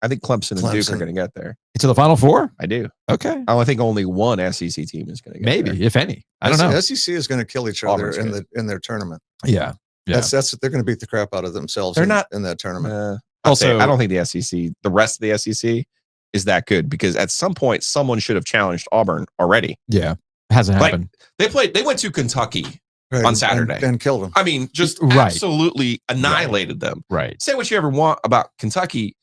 I think Clemson and Duke are going to get there. To the Final Four? I do. Okay. I think only one SEC team is going to get maybe, there. if any. I don't know. SEC is going to kill each other in their tournament. Yeah. That's they're going to beat the crap out of themselves. They're not in that tournament. Also, I don't think the SEC, the rest of the SEC, is that good because at some point someone should have challenged Auburn already. Yeah, hasn't happened. They went to Kentucky on Saturday and killed them. I mean, just absolutely annihilated them. Right. Say what you ever want about Kentucky.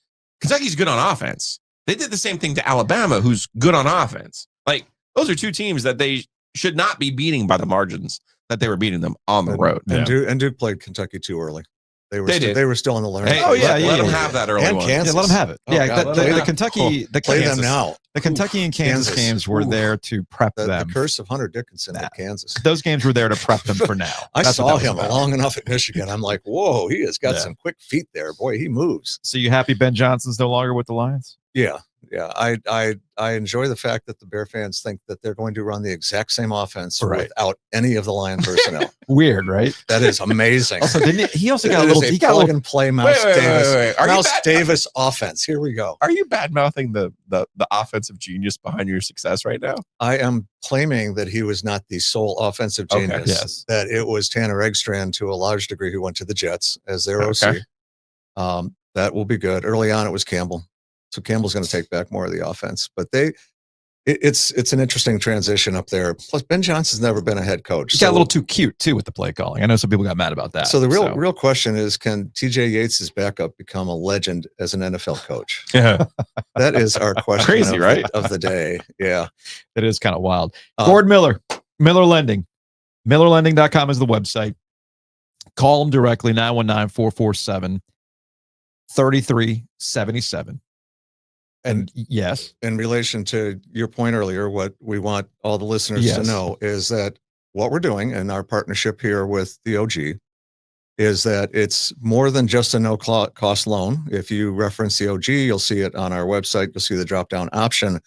Kentucky's good on offense. They did the same thing to Alabama, who's good on offense. Like those are two teams that they should not be beating by the margins that they were beating them on the road. And Duke played Kentucky too early. They were still in the learning. Hey, let them have that early one. Kansas. Yeah, let them have it. The Kentucky, play them now. The Kentucky and Kansas games were there to prep them. The curse of Hunter Dickinson at Kansas. Those games were there to prep them for now. I saw him long enough at Michigan. I'm like, whoa, he has got some quick feet there. Boy, he moves. So you happy Ben Johnson's no longer with the Lions? Yeah. I enjoy the fact that the Bear fans think that they're going to run the exact same offense without any of the Lion personnel. Weird, right? That is amazing. Also, he also got a little. He got plug and play Mouse Davis. Wait. Mouse Davis offense. Here we go. Are you bad mouthing the offensive genius behind your success right now? I am claiming that he was not the sole offensive genius. Yes. That it was Tanner Eggstrand to a large degree who went to the Jets as their OC. That will be good. Early on, it was Campbell. So Campbell's going to take back more of the offense, but it's an interesting transition up there. Plus, Ben Johnson's never been a head coach. He got a little too cute too with the play calling. I know some people got mad about that. So the real question is, can TJ Yates' backup become a legend as an NFL coach? Yeah, that is our question. Crazy, right? Of the day. Yeah, it is kind of wild. Gordon Miller Lending, MillerLending.com is the website. Call them directly 919-447-3377. And yes, in relation to your point earlier, what we want all the listeners to know is that what we're doing and our partnership here with the OG is that it's more than just a no-cost loan. If you reference the OG, you'll see it on our website. You'll see the drop-down option.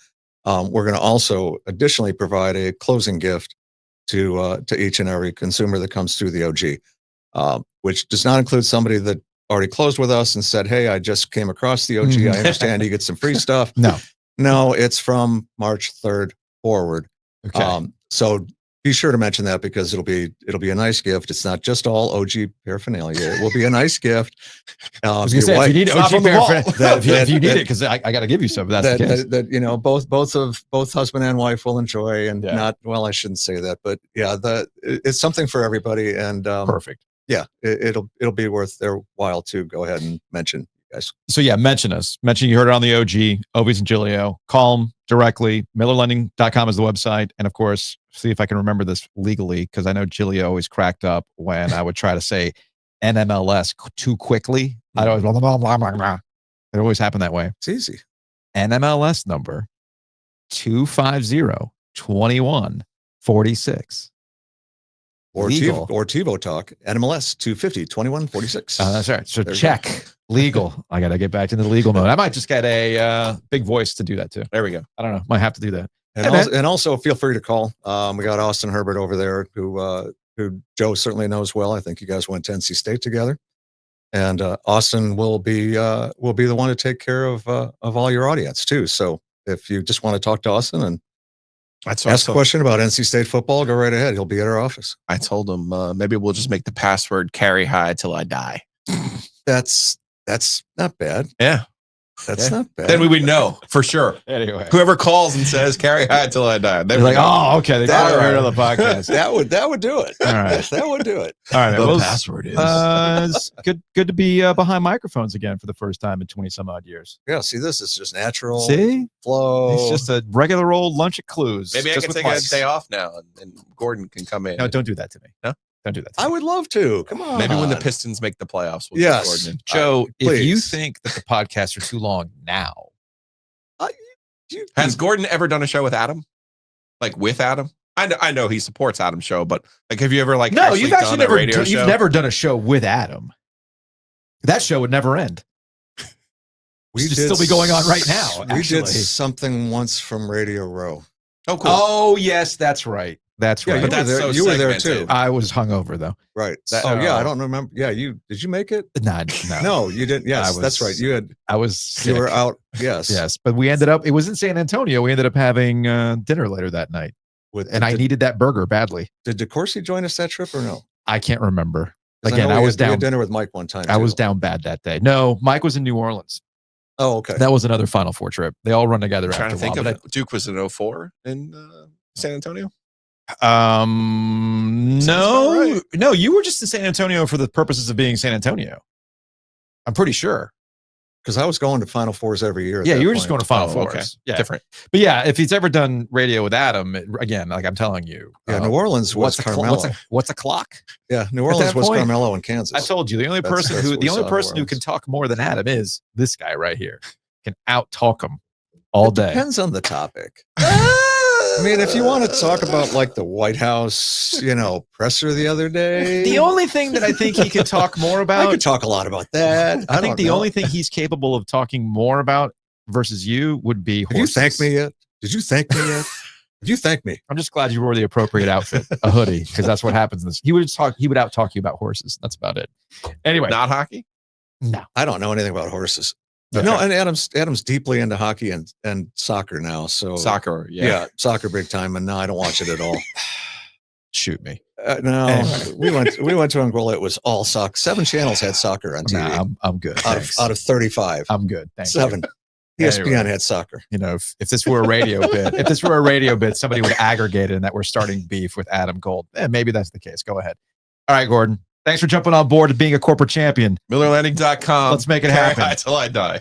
We're going to also additionally provide a closing gift to each and every consumer that comes through the OG, which does not include somebody that already closed with us and said, hey, I just came across the OG. I understand you get some free stuff. No, it's from March 3rd forward. Okay. So be sure to mention that because it'll be a nice gift. It's not just all OG paraphernalia. It will be a nice gift. I was going to say, if you need OG paraphernalia, if you need it, because I got to give you some. That's the case. That both husband and wife will enjoy, and not. Well, I shouldn't say that, but yeah, it's something for everybody, and perfect. Yeah, it'll be worth their while to go ahead and mention you guys. So yeah, mention us. Mention you heard it on the OG, Ovies and Giglio. Call them directly. MillerLending.com is the website. And of course, see if I can remember this legally, because I know Giglio always cracked up when I would try to say NMLS too quickly. I'd always blah, blah, blah, blah, blah. It always happened that way. It's easy. NMLS number 250-2146. Or Legal. TiVo Talk, NMLS 250-2146. That's right. So There you check legal. I got to get back into the legal mode. I might just get a big voice to do that too. There we go. I don't know. Might have to do that. And also feel free to call. We got Austin Herbert over there who Joe certainly knows well. I think you guys went to NC State together. And Austin will be the one to take care of all your audience too. So if you just want to talk to Austin and ask a question about NC State football, go right ahead. He'll be at our office. I told him maybe we'll just make the password carry high till I die. That's not bad. Yeah. That's not bad. Then we would know for sure. Anyway, whoever calls and says carry high till I die, they're like, oh, okay, they got rid of the podcast. that would do it. All right, that would do it. All right, the password is it's good to be behind microphones again for the first time in 20 some odd years. Yeah, see, this is just natural. See, flow. It's just a regular old lunch at Clues. Maybe I can take a day off now, and Gordon can come in. No, don't do that to me. No. Don't do that. I would love to. Come on. Maybe when the Pistons make the playoffs, we'll yes, get Gordon in. Joe. If please. you think that the podcasts are too long now, has Gordon ever done a show with Adam? Like with Adam? I know he supports Adam's show, but like, have you ever like? No, you've actually done a radio you've show? never done a show with Adam. That show would never end. We should still be going on right now. We actually. did something once from Radio Row. Oh, cool. Oh, yes, that's right. That's Yeah, right. you were there. You were there too. I was hungover though. Right. So- yeah, I don't remember. Yeah, did you make it? No. No, you didn't. Yes, that's right. I was. You were sick. out. Yes. Yes, but we ended up. It was in San Antonio. We ended up having dinner later that night, I needed that burger badly. Did DeCourcy join us that trip or no? I can't remember. 'Cause Again, know I we was had down. dinner with Mike one time. I was too. down bad that day. No, Mike was in New Orleans. Oh, okay. That was another Final Four trip. They all run together I'm trying after to think a while. of Duke was in 04 in San Antonio. No, you were just in San Antonio for the purposes of being San Antonio. I'm pretty sure. Because I was going to Final Fours every year. at Yeah, that you were just going point. to Final Oh, Fours. okay. Yeah, Different. But yeah, if he's ever done radio with Adam, again, like I'm telling you, Yeah, New Orleans was Carmelo. What's a clock? Yeah, New At Orleans that was point, Carmelo in Kansas. I told you the only That's person what we saw in New who Orleans. can talk more than Adam is this guy right here. Can out talk him all day. Depends on the topic. I mean, if you want to talk about like the White House, presser the other day. The only thing that I think he could talk more I about, could talk a lot about that. I think don't the know. only thing he's capable of talking more about versus you would be Have you horses. thanked me yet? Did you thank me yet? Did you thank me? I'm just glad you wore the appropriate outfit, a hoodie, because that's what happens in this. He would out talk you about horses. That's about it. Anyway, Not hockey. no. I don't know anything about horses. Okay. No, and Adam's deeply into hockey and soccer now. So Soccer. yeah, soccer big time. And no, I don't watch it at all. Shoot me. No, Anyway. we went to Angola. It was all soccer. 7 channels had soccer on TV. Nah, I'm good. Thanks. out of 35. I'm good. Thank you. 7. ESPN Anyway. had soccer. If this were a radio bit, somebody would aggregate it and that we're starting beef with Adam Gold. Maybe that's the case. Go ahead. All right, Gordon. Thanks for jumping on board and being a corporate champion. MillerLanding.com. Let's make it Carry happen. high till I die.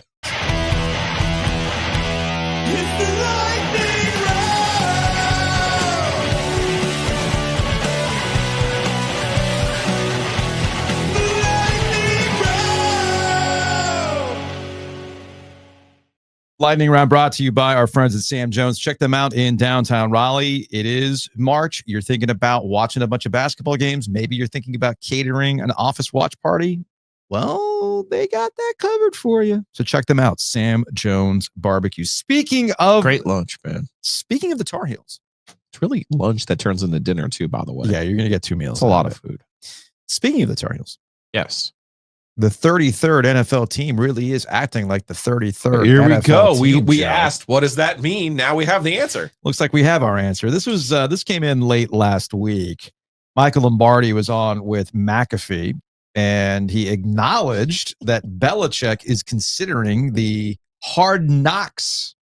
Lightning round brought to you by our friends at Sam Jones. Check them out in downtown Raleigh. It is March. You're thinking about watching a bunch of basketball games. Maybe you're thinking about catering an office watch party. Well, they got that covered for you. So check them out. Sam Jones Barbecue. Speaking of Great lunch, man. Speaking of the Tar Heels. It's really lunch that turns into dinner too, by the way. Yeah, you're going to get 2 meals. It's a lot of food. Speaking of the Tar Heels. Yes. The 33rd NFL team really is acting like the 33rd. Here we NFL go. team, We Joe. asked, what does that mean? Now we have the answer. Looks like we have our answer. This came in late last week. Michael Lombardi was on with McAfee, and he acknowledged that Belichick is considering the Hard Knocks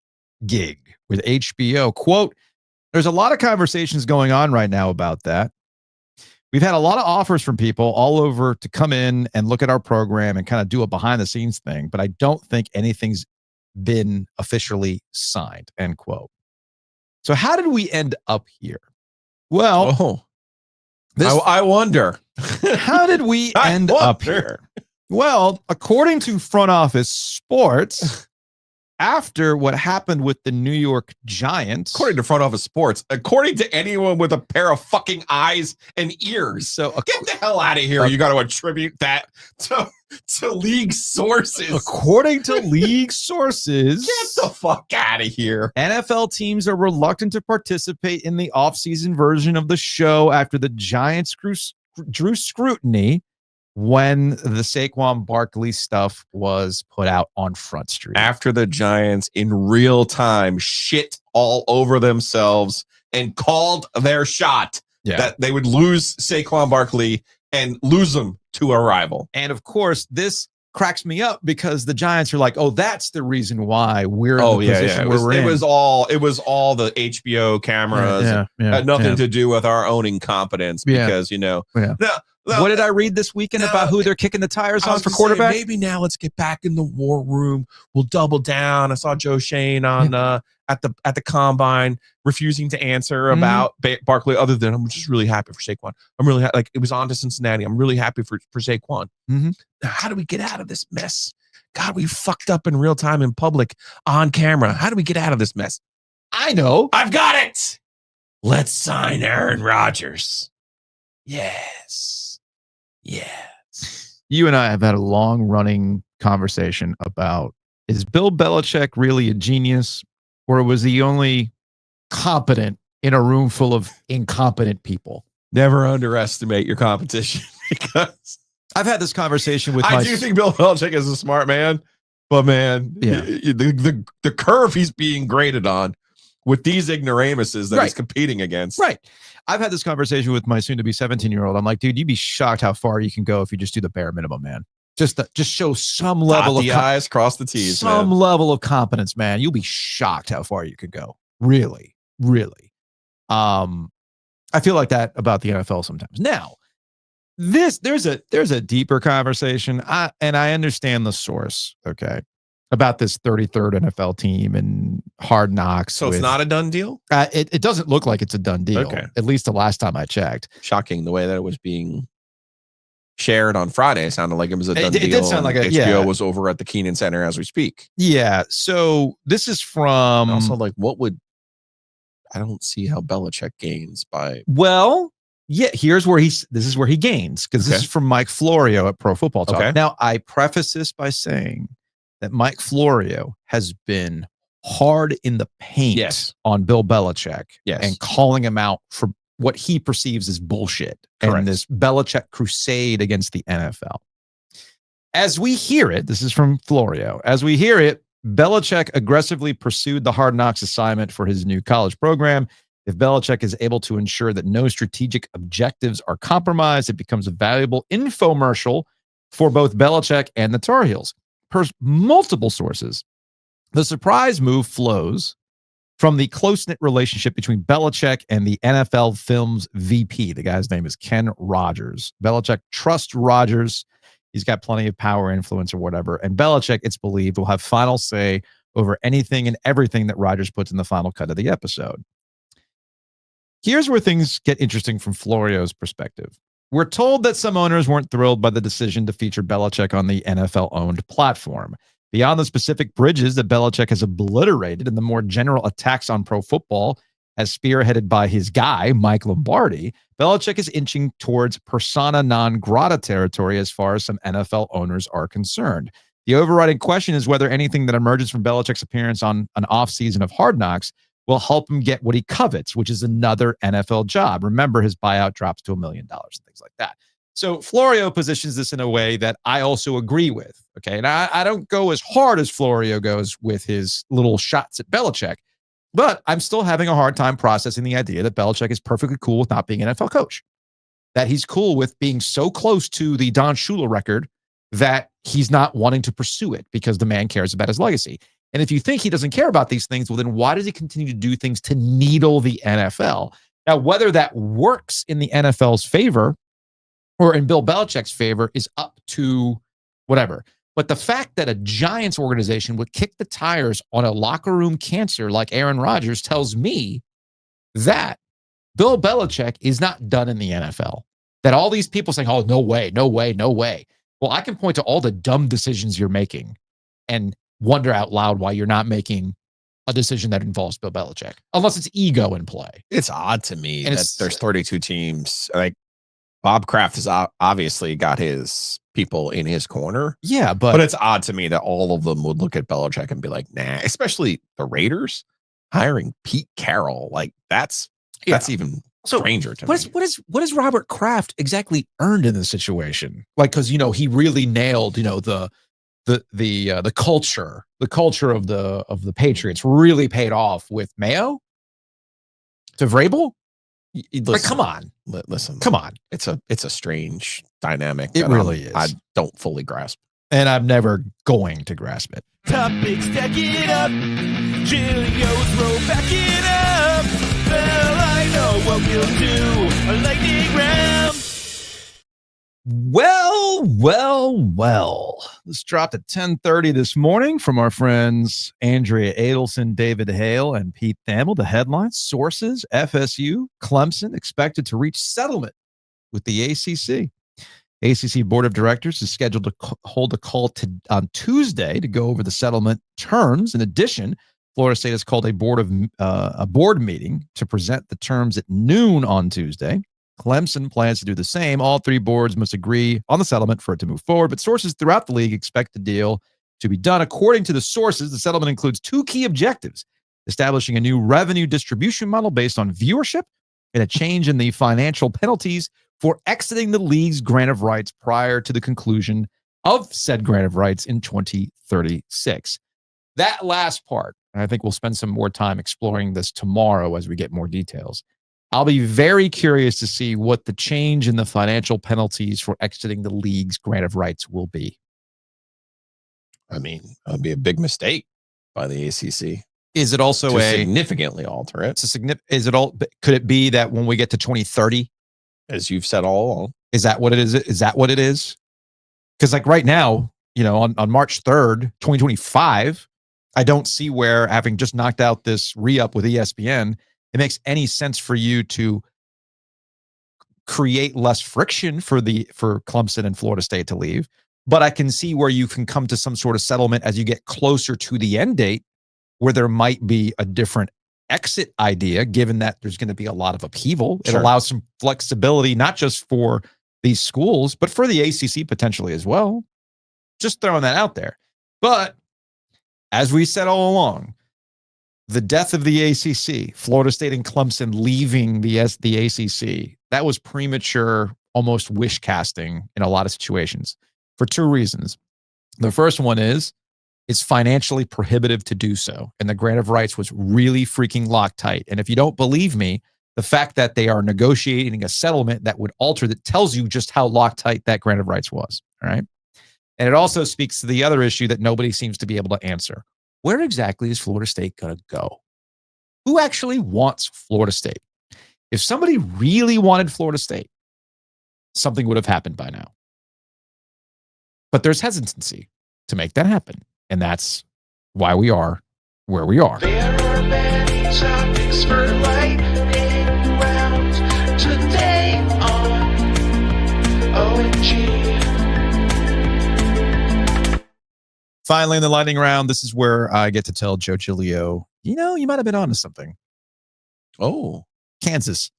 gig with HBO. Quote, there's a lot of conversations going on right now about that. We've had a lot of offers from people all over to come in and look at our program and kind of do a behind the scenes thing, but I don't think anything's been officially signed, end quote. So how did we end up here? Well, I wonder. How did we end up here? Well, according to Front Office Sports, after what happened with the New York Giants. According to Front Office Sports, according to anyone with a pair of fucking eyes and ears. So get the hell out of here. You got to attribute that to league sources. According to league sources, get the fuck out of here. NFL teams are reluctant to participate in the offseason version of the show after the Giants drew scrutiny when the Saquon Barkley stuff was put out on Front Street. After the Giants in real time shit all over themselves and called their shot that they would lose Saquon Barkley and lose them to a rival. And of course, this cracks me up because the Giants are like, oh, that's the reason why we're in the position where we're in. It was all the HBO cameras. Had nothing to do with our own incompetence because, What did I read this weekend about who they're kicking the tires on for quarterback? Maybe now let's get back in the war room. We'll double down. I saw Joe Shane on at the combine refusing to answer about Barkley. Other than I'm just really happy for Saquon. I'm really like it was on to Cincinnati. I'm really happy for Saquon. Now, how do we get out of this mess? God, we fucked up in real time in public on camera. How do we get out of this mess? I know. I've got it. Let's sign Aaron Rodgers. Yes. You and I have had a long-running conversation about, is Bill Belichick really a genius, or was he only competent in a room full of incompetent people? Never underestimate your competition because I've had this conversation with I do think Bill Belichick is a smart man, but man, the curve he's being graded on with these ignoramuses that he's competing against. Right. I've had this conversation with my soon-to-be 17-year-old. I'm like, dude, you'd be shocked how far you can go if you just do the bare minimum, man. Just show some level Dot the I's, cross the T's, some level of competence, man. You'll be shocked how far you could go. Really, really. I feel like that about the NFL sometimes. Now, there's a deeper conversation. I understand the source, okay, about this 33rd NFL team and Hard Knocks. So it's not a done deal? It doesn't look like it's a done deal, at least the last time I checked. Shocking the way that it was being shared on Friday. It sounded like it was a done deal. It did sound like HBO was over at the Keenan Center as we speak. Yeah, so this is from... Also, like, I don't see how Belichick gains by... Well... Yeah, this is where he gains, because this is from Mike Florio at Pro Football Talk. Okay. Now, I preface this by saying that Mike Florio has been hard in the paint on Bill Belichick and calling him out for what he perceives as bullshit and this Belichick crusade against the NFL. As we hear it, this is from Florio, as we hear it, Belichick aggressively pursued the Hard Knocks assignment for his new college program. If Belichick is able to ensure that no strategic objectives are compromised, it becomes a valuable infomercial for both Belichick and the Tar Heels. Per multiple sources, the surprise move flows from the close-knit relationship between Belichick and the NFL Films VP. The guy's name is Ken Rodgers. Belichick trusts Rodgers. He's got plenty of power, influence, or whatever. And Belichick, it's believed, will have final say over anything and everything that Rodgers puts in the final cut of the episode. Here's where things get interesting from Florio's perspective. We're told that some owners weren't thrilled by the decision to feature Belichick on the NFL-owned platform. Beyond the specific bridges that Belichick has obliterated and the more general attacks on pro football, as spearheaded by his guy, Mike Lombardi, Belichick is inching towards persona non grata territory as far as some NFL owners are concerned. The overriding question is whether anything that emerges from Belichick's appearance on an offseason of Hard Knocks will help him get what he covets, which is another NFL job. Remember, his buyout drops to $1 million and things like that. So Florio positions this in a way that I also agree with. Okay. And I don't go as hard as Florio goes with his little shots at Belichick, but I'm still having a hard time processing the idea that Belichick is perfectly cool with not being an NFL coach, that he's cool with being so close to the Don Shula record that he's not wanting to pursue it because the man cares about his legacy. And if you think he doesn't care about these things, well, then why does he continue to do things to needle the NFL? Now, whether that works in the NFL's favor or in Bill Belichick's favor is up to whatever. But the fact that a Giants organization would kick the tires on a locker room cancer like Aaron Rodgers tells me that Bill Belichick is not done in the NFL. That all these people saying, oh, no way, no way, no way. Well, I can point to all the dumb decisions you're making and wonder out loud why you're not making a decision that involves Bill Belichick, unless it's ego in play. It's odd to me And that there's 32 teams. Like Bob Kraft has obviously got his people in his corner. Yeah, but it's odd to me that all of them would look at Belichick and be like, nah, especially the Raiders hiring Pete Carroll. Like that's even stranger to me. What has Robert Kraft exactly earned in this situation? Like, because he really nailed the culture of the Patriots really paid off with Mayo to Vrabel. Like, come on, listen, come on. It's a strange dynamic. It really is. I don't fully grasp, and I'm never going to grasp it. Topics, stack it up. Giglio's roll back it up. Well, I know what we'll do. A lightning round. Well. This dropped at 10:30 this morning from our friends Andrea Adelson, David Hale, and Pete Thamel. The headlines: sources, FSU, Clemson expected to reach settlement with the ACC. ACC Board of Directors is scheduled to hold a call on Tuesday to go over the settlement terms. In addition, Florida State has called a board meeting to present the terms at noon on Tuesday. Clemson plans to do the same. All three boards must agree on the settlement for it to move forward, but sources throughout the league expect the deal to be done. According to the sources, the settlement includes two key objectives: establishing a new revenue distribution model based on viewership and a change in the financial penalties for exiting the league's grant of rights prior to the conclusion of said grant of rights in 2036. That last part, and I think we'll spend some more time exploring this tomorrow as we get more details. I'll be very curious to see what the change in the financial penalties for exiting the league's grant of rights will be. I mean, it would be a big mistake by the ACC. Is it also to significantly alter it? Could it be that when we get to 2030, as you've said all along, is that what it is? Is that what it is? Because like right now, on March 3rd, 2025, I don't see where, having just knocked out this re-up with ESPN, it makes any sense for you to create less friction for Clemson and Florida State to leave. But I can see where you can come to some sort of settlement as you get closer to the end date, where there might be a different exit idea, given that there's going to be a lot of upheaval. It allows some flexibility, not just for these schools, but for the ACC potentially as well. Just throwing that out there. But as we said all along, the death of the ACC, Florida State and Clemson leaving the ACC, that was premature, almost wish casting in a lot of situations for two reasons. The first one is it's financially prohibitive to do so. And the grant of rights was really freaking Loctite. And if you don't believe me, the fact that they are negotiating a settlement that would alter, that tells you just how Loctite that grant of rights was. All right. And it also speaks to the other issue that nobody seems to be able to answer. Where exactly is Florida State going to go? Who actually wants Florida State? If somebody really wanted Florida State, something would have happened by now. But there's hesitancy to make that happen. And that's why we are where we are. There are many topics for lightning rounds today on OMG. Finally, in the lightning round, this is where I get to tell Joe Giglio, you might have been onto something. Oh, Kansas.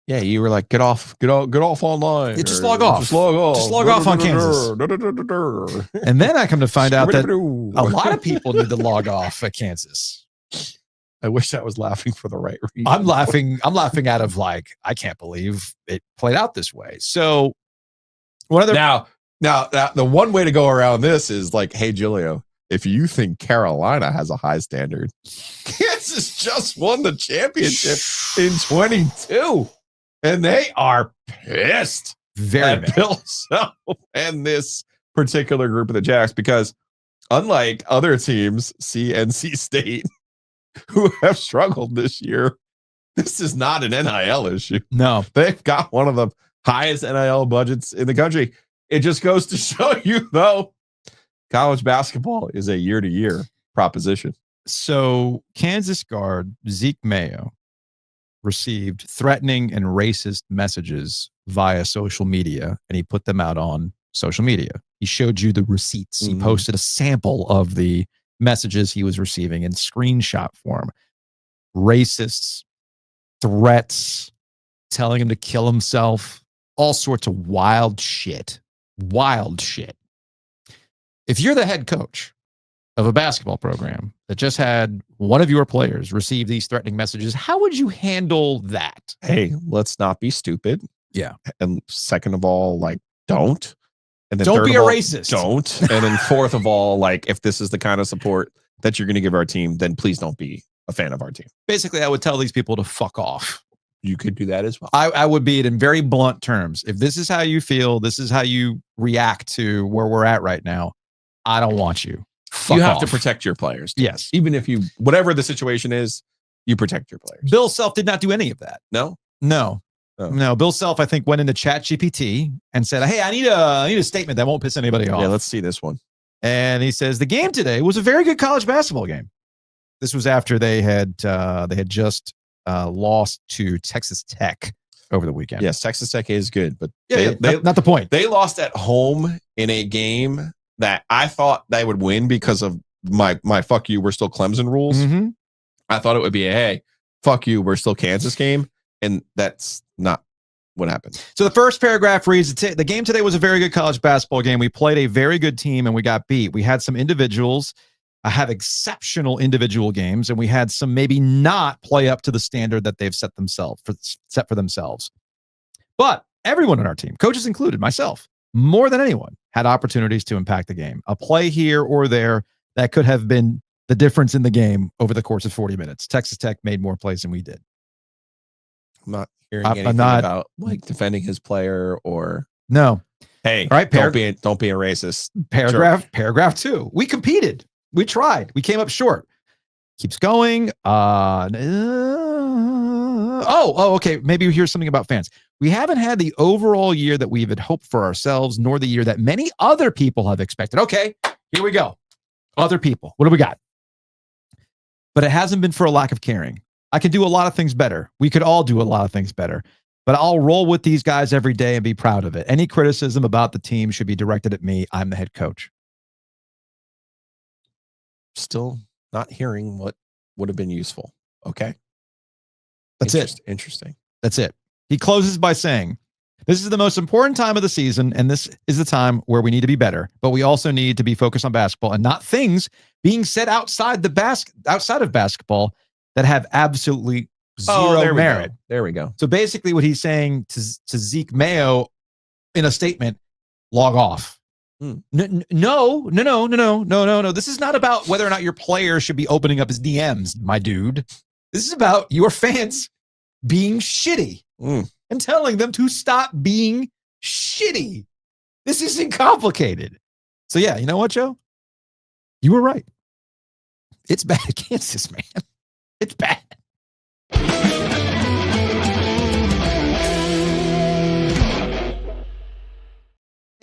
Yeah, you were like, get off online. Yeah, just log off. Just log off on Kansas. And then I come to find out that a lot of people need to log off at Kansas. I wish I was laughing for the right reason. I'm laughing out of like, I can't believe it played out this way. So Now, the one way to go around this is like, hey, Giglio, if you think Carolina has a high standard, Kansas just won the championship in 22. And they are pissed at Bill Self and this particular group of the Jacks, because unlike other teams, NC State, who have struggled this year, this is not an NIL issue. No. They've got one of the highest NIL budgets in the country. It just goes to show you, though, college basketball is a year-to-year proposition. So Kansas guard Zeke Mayo received threatening and racist messages via social media, and he put them out on social media. He showed you the receipts. He posted a sample of the messages he was receiving in screenshot form. Racists, threats, telling him to kill himself, all sorts of wild shit. Wild shit. If you're the head coach of a basketball program that just had one of your players receive these threatening messages, how would you handle that? Hey, let's not be stupid. Yeah. And second of all, like, don't. And then Don't third be of a all, racist. Don't. And then fourth of all, like, if this is the kind of support that you're going to give our team, then please don't be a fan of our team. Basically, I would tell these people to fuck off. You could do that as well. I would be it in very blunt terms. If this is how you feel, this is how you react to where we're at right now, I don't want you. Fuck you have off. to protect your players. Yes. Even if you, whatever the situation is, you protect your players. Bill Self did not do any of that. No? No. Oh. No. Bill Self, I think, went into ChatGPT and said, hey, I need a statement that won't piss anybody off. Yeah, let's see this one. And he says, the game today was a very good college basketball game. This was after they had just lost to Texas Tech over the weekend. Yes, Texas Tech is good, but not the point. They lost at home in a game that I thought they would win because of my fuck you, we're still Clemson rules. Mm-hmm. I thought it would be a hey, fuck you, we're still Kansas game, and that's not what happened. So the first paragraph reads, the game today was a very good college basketball game. We played a very good team and we got beat. We had some individuals have exceptional individual games, and we had some maybe not play up to the standard that they've set for themselves. But everyone on our team, coaches included, myself, more than anyone, had opportunities to impact the game. A play here or there that could have been the difference in the game over the course of 40 minutes. Texas Tech made more plays than we did. I'm not hearing anything about like defending his player or no. Hey, all right, don't be a racist. Paragraph 2. We competed. We tried. We came up short. Keeps going. Okay. Maybe here's something about fans. We haven't had the overall year that we had hoped for ourselves, nor the year that many other people have expected. Okay, here we go. Other people. What do we got? But it hasn't been for a lack of caring. I can do a lot of things better. We could all do a lot of things better. But I'll roll with these guys every day and be proud of it. Any criticism about the team should be directed at me. I'm the head coach. Still not hearing what would have been useful. Okay. That's it. Interesting. That's it. He closes by saying, this is the most important time of the season, and this is the time where we need to be better, but we also need to be focused on basketball and not things being said outside of basketball that have absolutely zero merit. There we go. So basically what he's saying to Zeke Mayo in a statement, log off. No. This is not about whether or not your player should be opening up his DMs, my dude. This is about your fans being shitty and telling them to stop being shitty. This isn't complicated. So yeah, you know what, Joe? You were right. It's bad at Kansas, man. It's bad.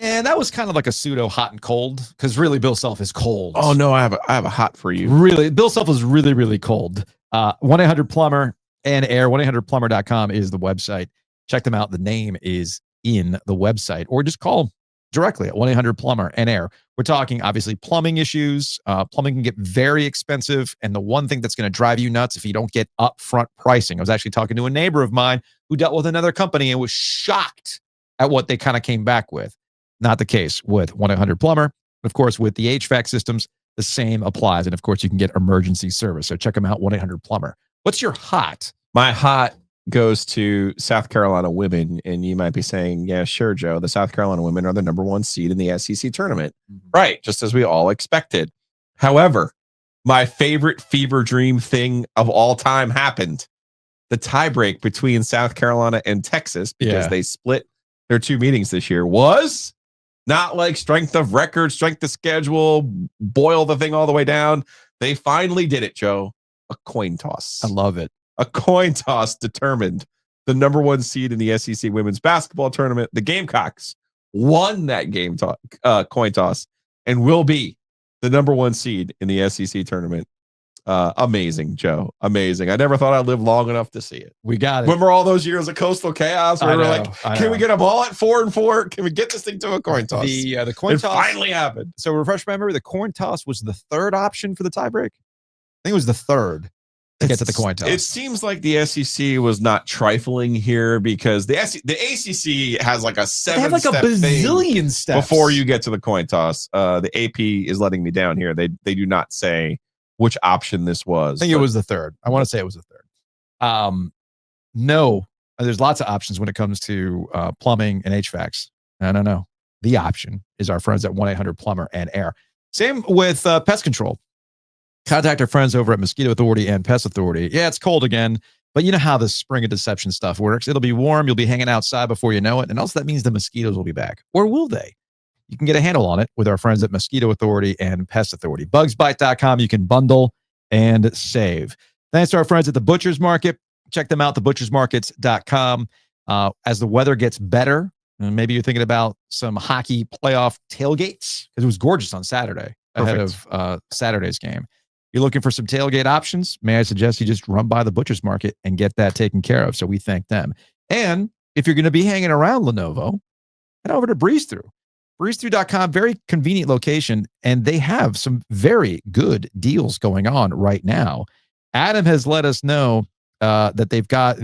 And that was kind of like a pseudo hot and cold, because really Bill Self is cold. Oh no, I have a hot for you. Really, Bill Self is really, really cold. 1-800-PLUMBER and air. 1-800-PLUMBER.com is the website. Check them out. The name is in the website, or just call them directly at 1-800-PLUMBER and air. We're talking obviously plumbing issues. Plumbing can get very expensive, and the one thing that's going to drive you nuts if you don't get upfront pricing. I was actually talking to a neighbor of mine who dealt with another company and was shocked at what they kind of came back with. Not the case with 1-800-PLUMBER. Of course, with the HVAC systems, the same applies. And of course, you can get emergency service. So check them out, 1-800-PLUMBER. What's your hot? My hot goes to South Carolina women. And you might be saying, yeah, sure, Joe. The South Carolina women are the #1 seed in the SEC tournament. Right. Just as we all expected. However, my favorite fever dream thing of all time happened. The tiebreak between South Carolina and Texas, because they split their 2 meetings this year, was not like strength of record, strength of schedule, boil the thing all the way down. They finally did it, Joe. A coin toss. I love it. A coin toss determined the #1 seed in the SEC women's basketball tournament. The Gamecocks won that coin toss and will be the #1 seed in the SEC tournament Amazing, Joe. Amazing. I never thought I'd live long enough to see it. We got it. Remember all those years of Coastal Chaos where we were like, can we get them all at 4-4? Can we get this thing to a coin toss? The coin it toss finally happened. So refresh my memory, the coin toss was the third option for the tiebreak. I think it was the third to get to the coin toss. It seems like the SEC was not trifling here because the ACC has like a they have like a bazillion steps before you get to the coin toss. The AP is letting me down here. They do not say which option this was. I think it was the third. I want to say it was the third. No, there's lots of options when it comes to plumbing and HVACs. No. The option is our friends at 1-800-PLUMBER and Air. Same with pest control. Contact our friends over at Mosquito Authority and Pest Authority. Yeah, it's cold again, but you know how the spring of deception stuff works. It'll be warm. You'll be hanging outside before you know it. And also that means the mosquitoes will be back. Or will they? You can get a handle on it with our friends at Mosquito Authority and Pest Authority. Bugsbite.com. You can bundle and save. Thanks to our friends at the Butcher's Market. Check them out, thebutchersmarkets.com. As the weather gets better, and maybe you're thinking about some hockey playoff tailgates, because it was gorgeous on Saturday ahead of Saturday's game. You're looking for some tailgate options, may I suggest you just run by the Butcher's Market and get that taken care of. So we thank them. And if you're going to be hanging around Lenovo, head over to BreezeThrough. BreezeThrough.com, very convenient location, and they have some very good deals going on right now. Adam has let us know that they've got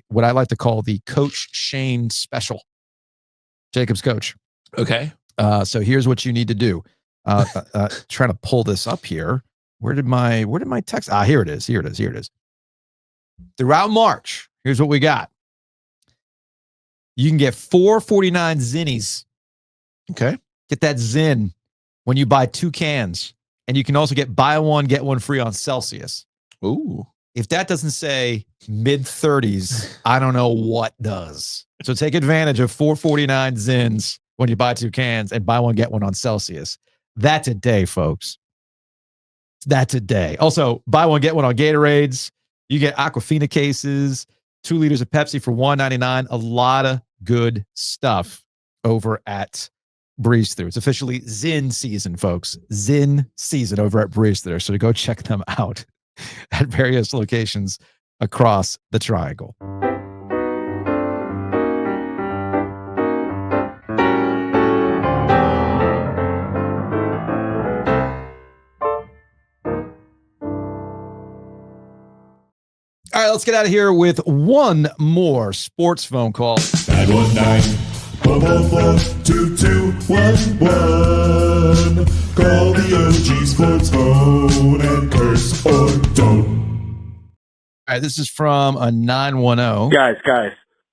what I like to call the Coach Shane special. Jacob's coach. Okay. So here's what you need to do. Trying to pull this up here. Where did my text? Here it is. Throughout March, here's what we got. You can get 449 Zinnies. Okay. Get that Zin when you buy 2 cans. And you can also get buy one, get one free on Celsius. Ooh. If that doesn't say mid-30s, I don't know what does. So take advantage of 449 Zins when you buy 2 cans and buy one, get one on Celsius. That's a day, folks. That's a day. Also, buy one, get one on Gatorades. You get Aquafina cases, 2 liters of Pepsi for $1.99. A lot of good stuff over at BreezeThrough. It's officially Zin season, folks. Zin season over at BreezeThrough. So go check them out at various locations across the triangle. All right, let's get out of here with one more sports phone call. 919-444-2211. Call the OG Sports phone and curse or don't. All right, this is from a 910. Guys,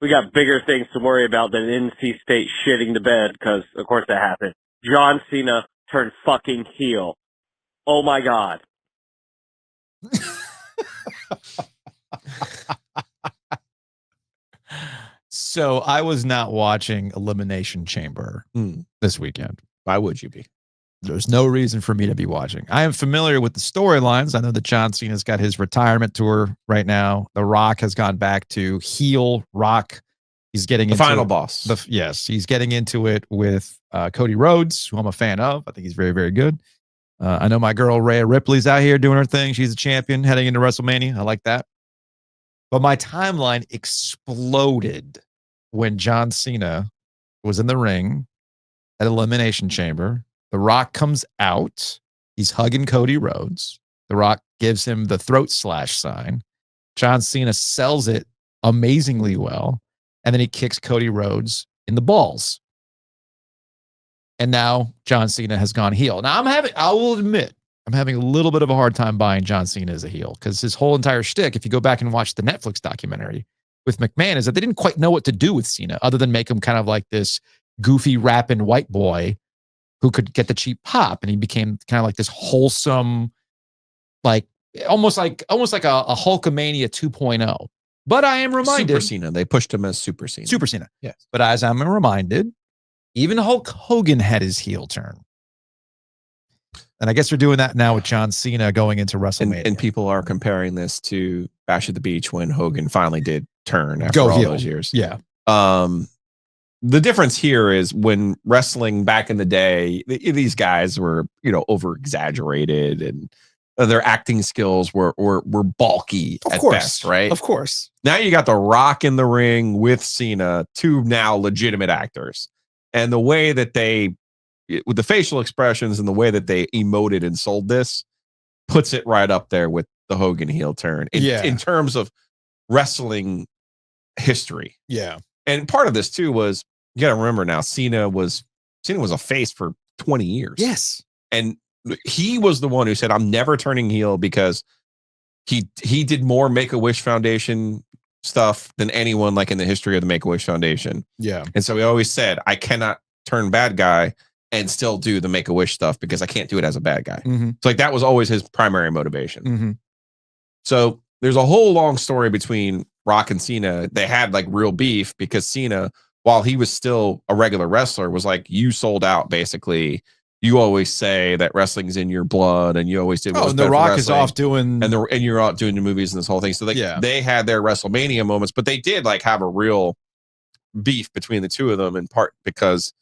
we got bigger things to worry about than NC State shitting the bed, because, of course, that happened. John Cena turned fucking heel. Oh, my God. So I was not watching Elimination Chamber this weekend. Why would you be? There's no reason for me to be watching. I am familiar with the storylines. I know that John Cena's got his retirement tour right now. The Rock has gone back to heel Rock. He's getting the into final boss. Yes, he's getting into it with Cody Rhodes, who I'm a fan of. I think he's very, very good. I know my girl Rhea Ripley's out here doing her thing. She's a champion heading into WrestleMania. I like that. But my timeline exploded when John Cena was in the ring at Elimination Chamber. The Rock comes out. He's hugging Cody Rhodes. The Rock gives him the throat slash sign. John Cena sells it amazingly well. And then he kicks Cody Rhodes in the balls. And now John Cena has gone heel. Now I will admit, I'm having a little bit of a hard time buying John Cena as a heel, because his whole entire shtick, if you go back and watch the Netflix documentary with McMahon, is that they didn't quite know what to do with Cena other than make him kind of like this goofy rapping white boy who could get the cheap pop. And he became kind of like this wholesome, like almost like a Hulkamania 2.0. But I am reminded. Super Cena. They pushed him as Super Cena. Super Cena. Yes. But as I'm reminded, even Hulk Hogan had his heel turn. And I guess they're doing that now with John Cena going into WrestleMania. And people are comparing this to Bash at the Beach when Hogan finally did turn after all those years. Yeah. The difference here is when wrestling back in the day, these guys were, over exaggerated and their acting skills were bulky Of at course, best, right? Of course. Now you got The Rock in the ring with Cena, two now legitimate actors. And the way that with the facial expressions and the way that they emoted and sold this, puts it right up there with the Hogan heel turn in terms of wrestling history. Yeah. And part of this too was, you got to remember now, Cena was a face for 20 years. Yes. And he was the one who said, I'm never turning heel, because he did more Make-A-Wish Foundation stuff than anyone like in the history of the Make-A-Wish Foundation. Yeah. And so he always said, I cannot turn bad guy and still do the Make-A-Wish stuff because I can't do it as a bad guy. Mm-hmm. So like that was always his primary motivation. Mm-hmm. So there's a whole long story between Rock and Cena. They had like real beef because Cena, while he was still a regular wrestler, was like, you sold out basically. You always say that wrestling's in your blood, and you always did. And The Rock is off doing, and you're out doing the movies and this whole thing. So they had their WrestleMania moments, but they did like have a real beef between the two of them, in part because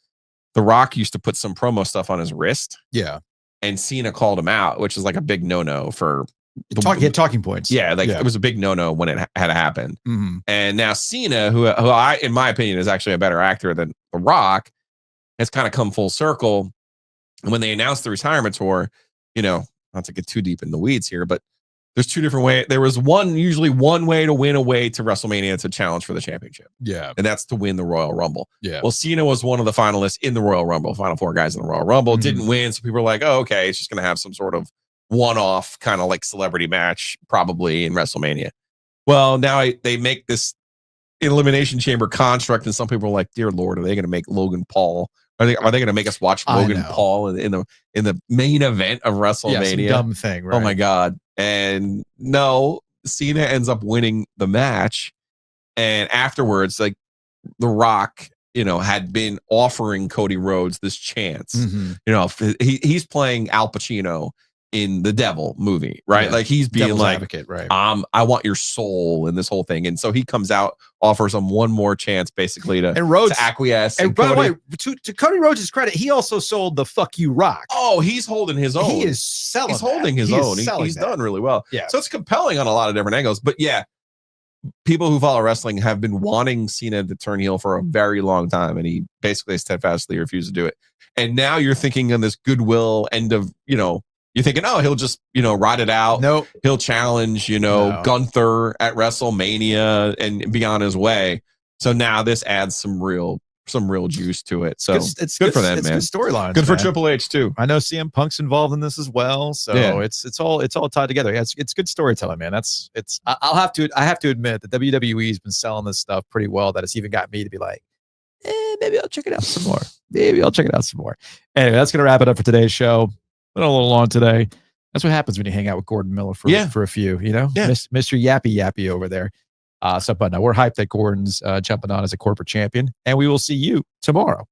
The Rock used to put some promo stuff on his wrist. Yeah. And Cena called him out, which is like a big no-no for talking points. Yeah, it was a big no-no when it had happened. Mm-hmm. And now Cena, who I, in my opinion, is actually a better actor than The Rock, has kind of come full circle. And when they announced the retirement tour, not to get too deep in the weeds here, but there's two different ways. There was usually one way to win a way to WrestleMania to challenge for the championship. Yeah. And that's to win the Royal Rumble. Yeah. Well, Cena was one of the finalists in the Royal Rumble, final four guys in the Royal Rumble, didn't win. So people were like, oh, okay, it's just going to have some sort of one-off kind of like celebrity match probably in WrestleMania. Well, now they make this Elimination Chamber construct, and some people are like, dear Lord, are they going to make Logan Paul? Are they going to make us watch Logan Paul in the main event of WrestleMania? Yeah, dumb thing, right? Oh my God. And no, Cena ends up winning the match. And afterwards, like The Rock, had been offering Cody Rhodes this chance. Mm-hmm. He's playing Al Pacino in the Devil movie, right? Yeah. Like he's being Devil's like, advocate, right? I want your soul in this whole thing. And so he comes out, offers him one more chance basically to acquiesce. And by the way, to Cody Rhodes' credit, he also sold the "fuck you, Rock." Oh, he's holding his own. He is selling. He's holding his own. He's done really well. Yeah. So it's compelling on a lot of different angles. But yeah, people who follow wrestling have been wanting Cena to turn heel for a very long time, and he basically steadfastly refused to do it. And now you're thinking on this goodwill end of, you're thinking, oh, he'll just, ride it out. No, he'll challenge, Gunther at WrestleMania and be on his way. So now this adds some real juice to it. So it's good for them, it's man. Good storylines. Good for Triple H too. I know CM Punk's involved in this as well. So it's all tied together. Yeah, it's good storytelling, man. I have to admit that WWE's been selling this stuff pretty well, that it's even got me to be like, maybe I'll check it out some more. Anyway, that's gonna wrap it up for today's show. Been a little long today. That's what happens when you hang out with Gordon Miller for a few, Mr. Yappy over there. But no, we're hyped that Gordon's jumping on as a corporate champion, and we will see you tomorrow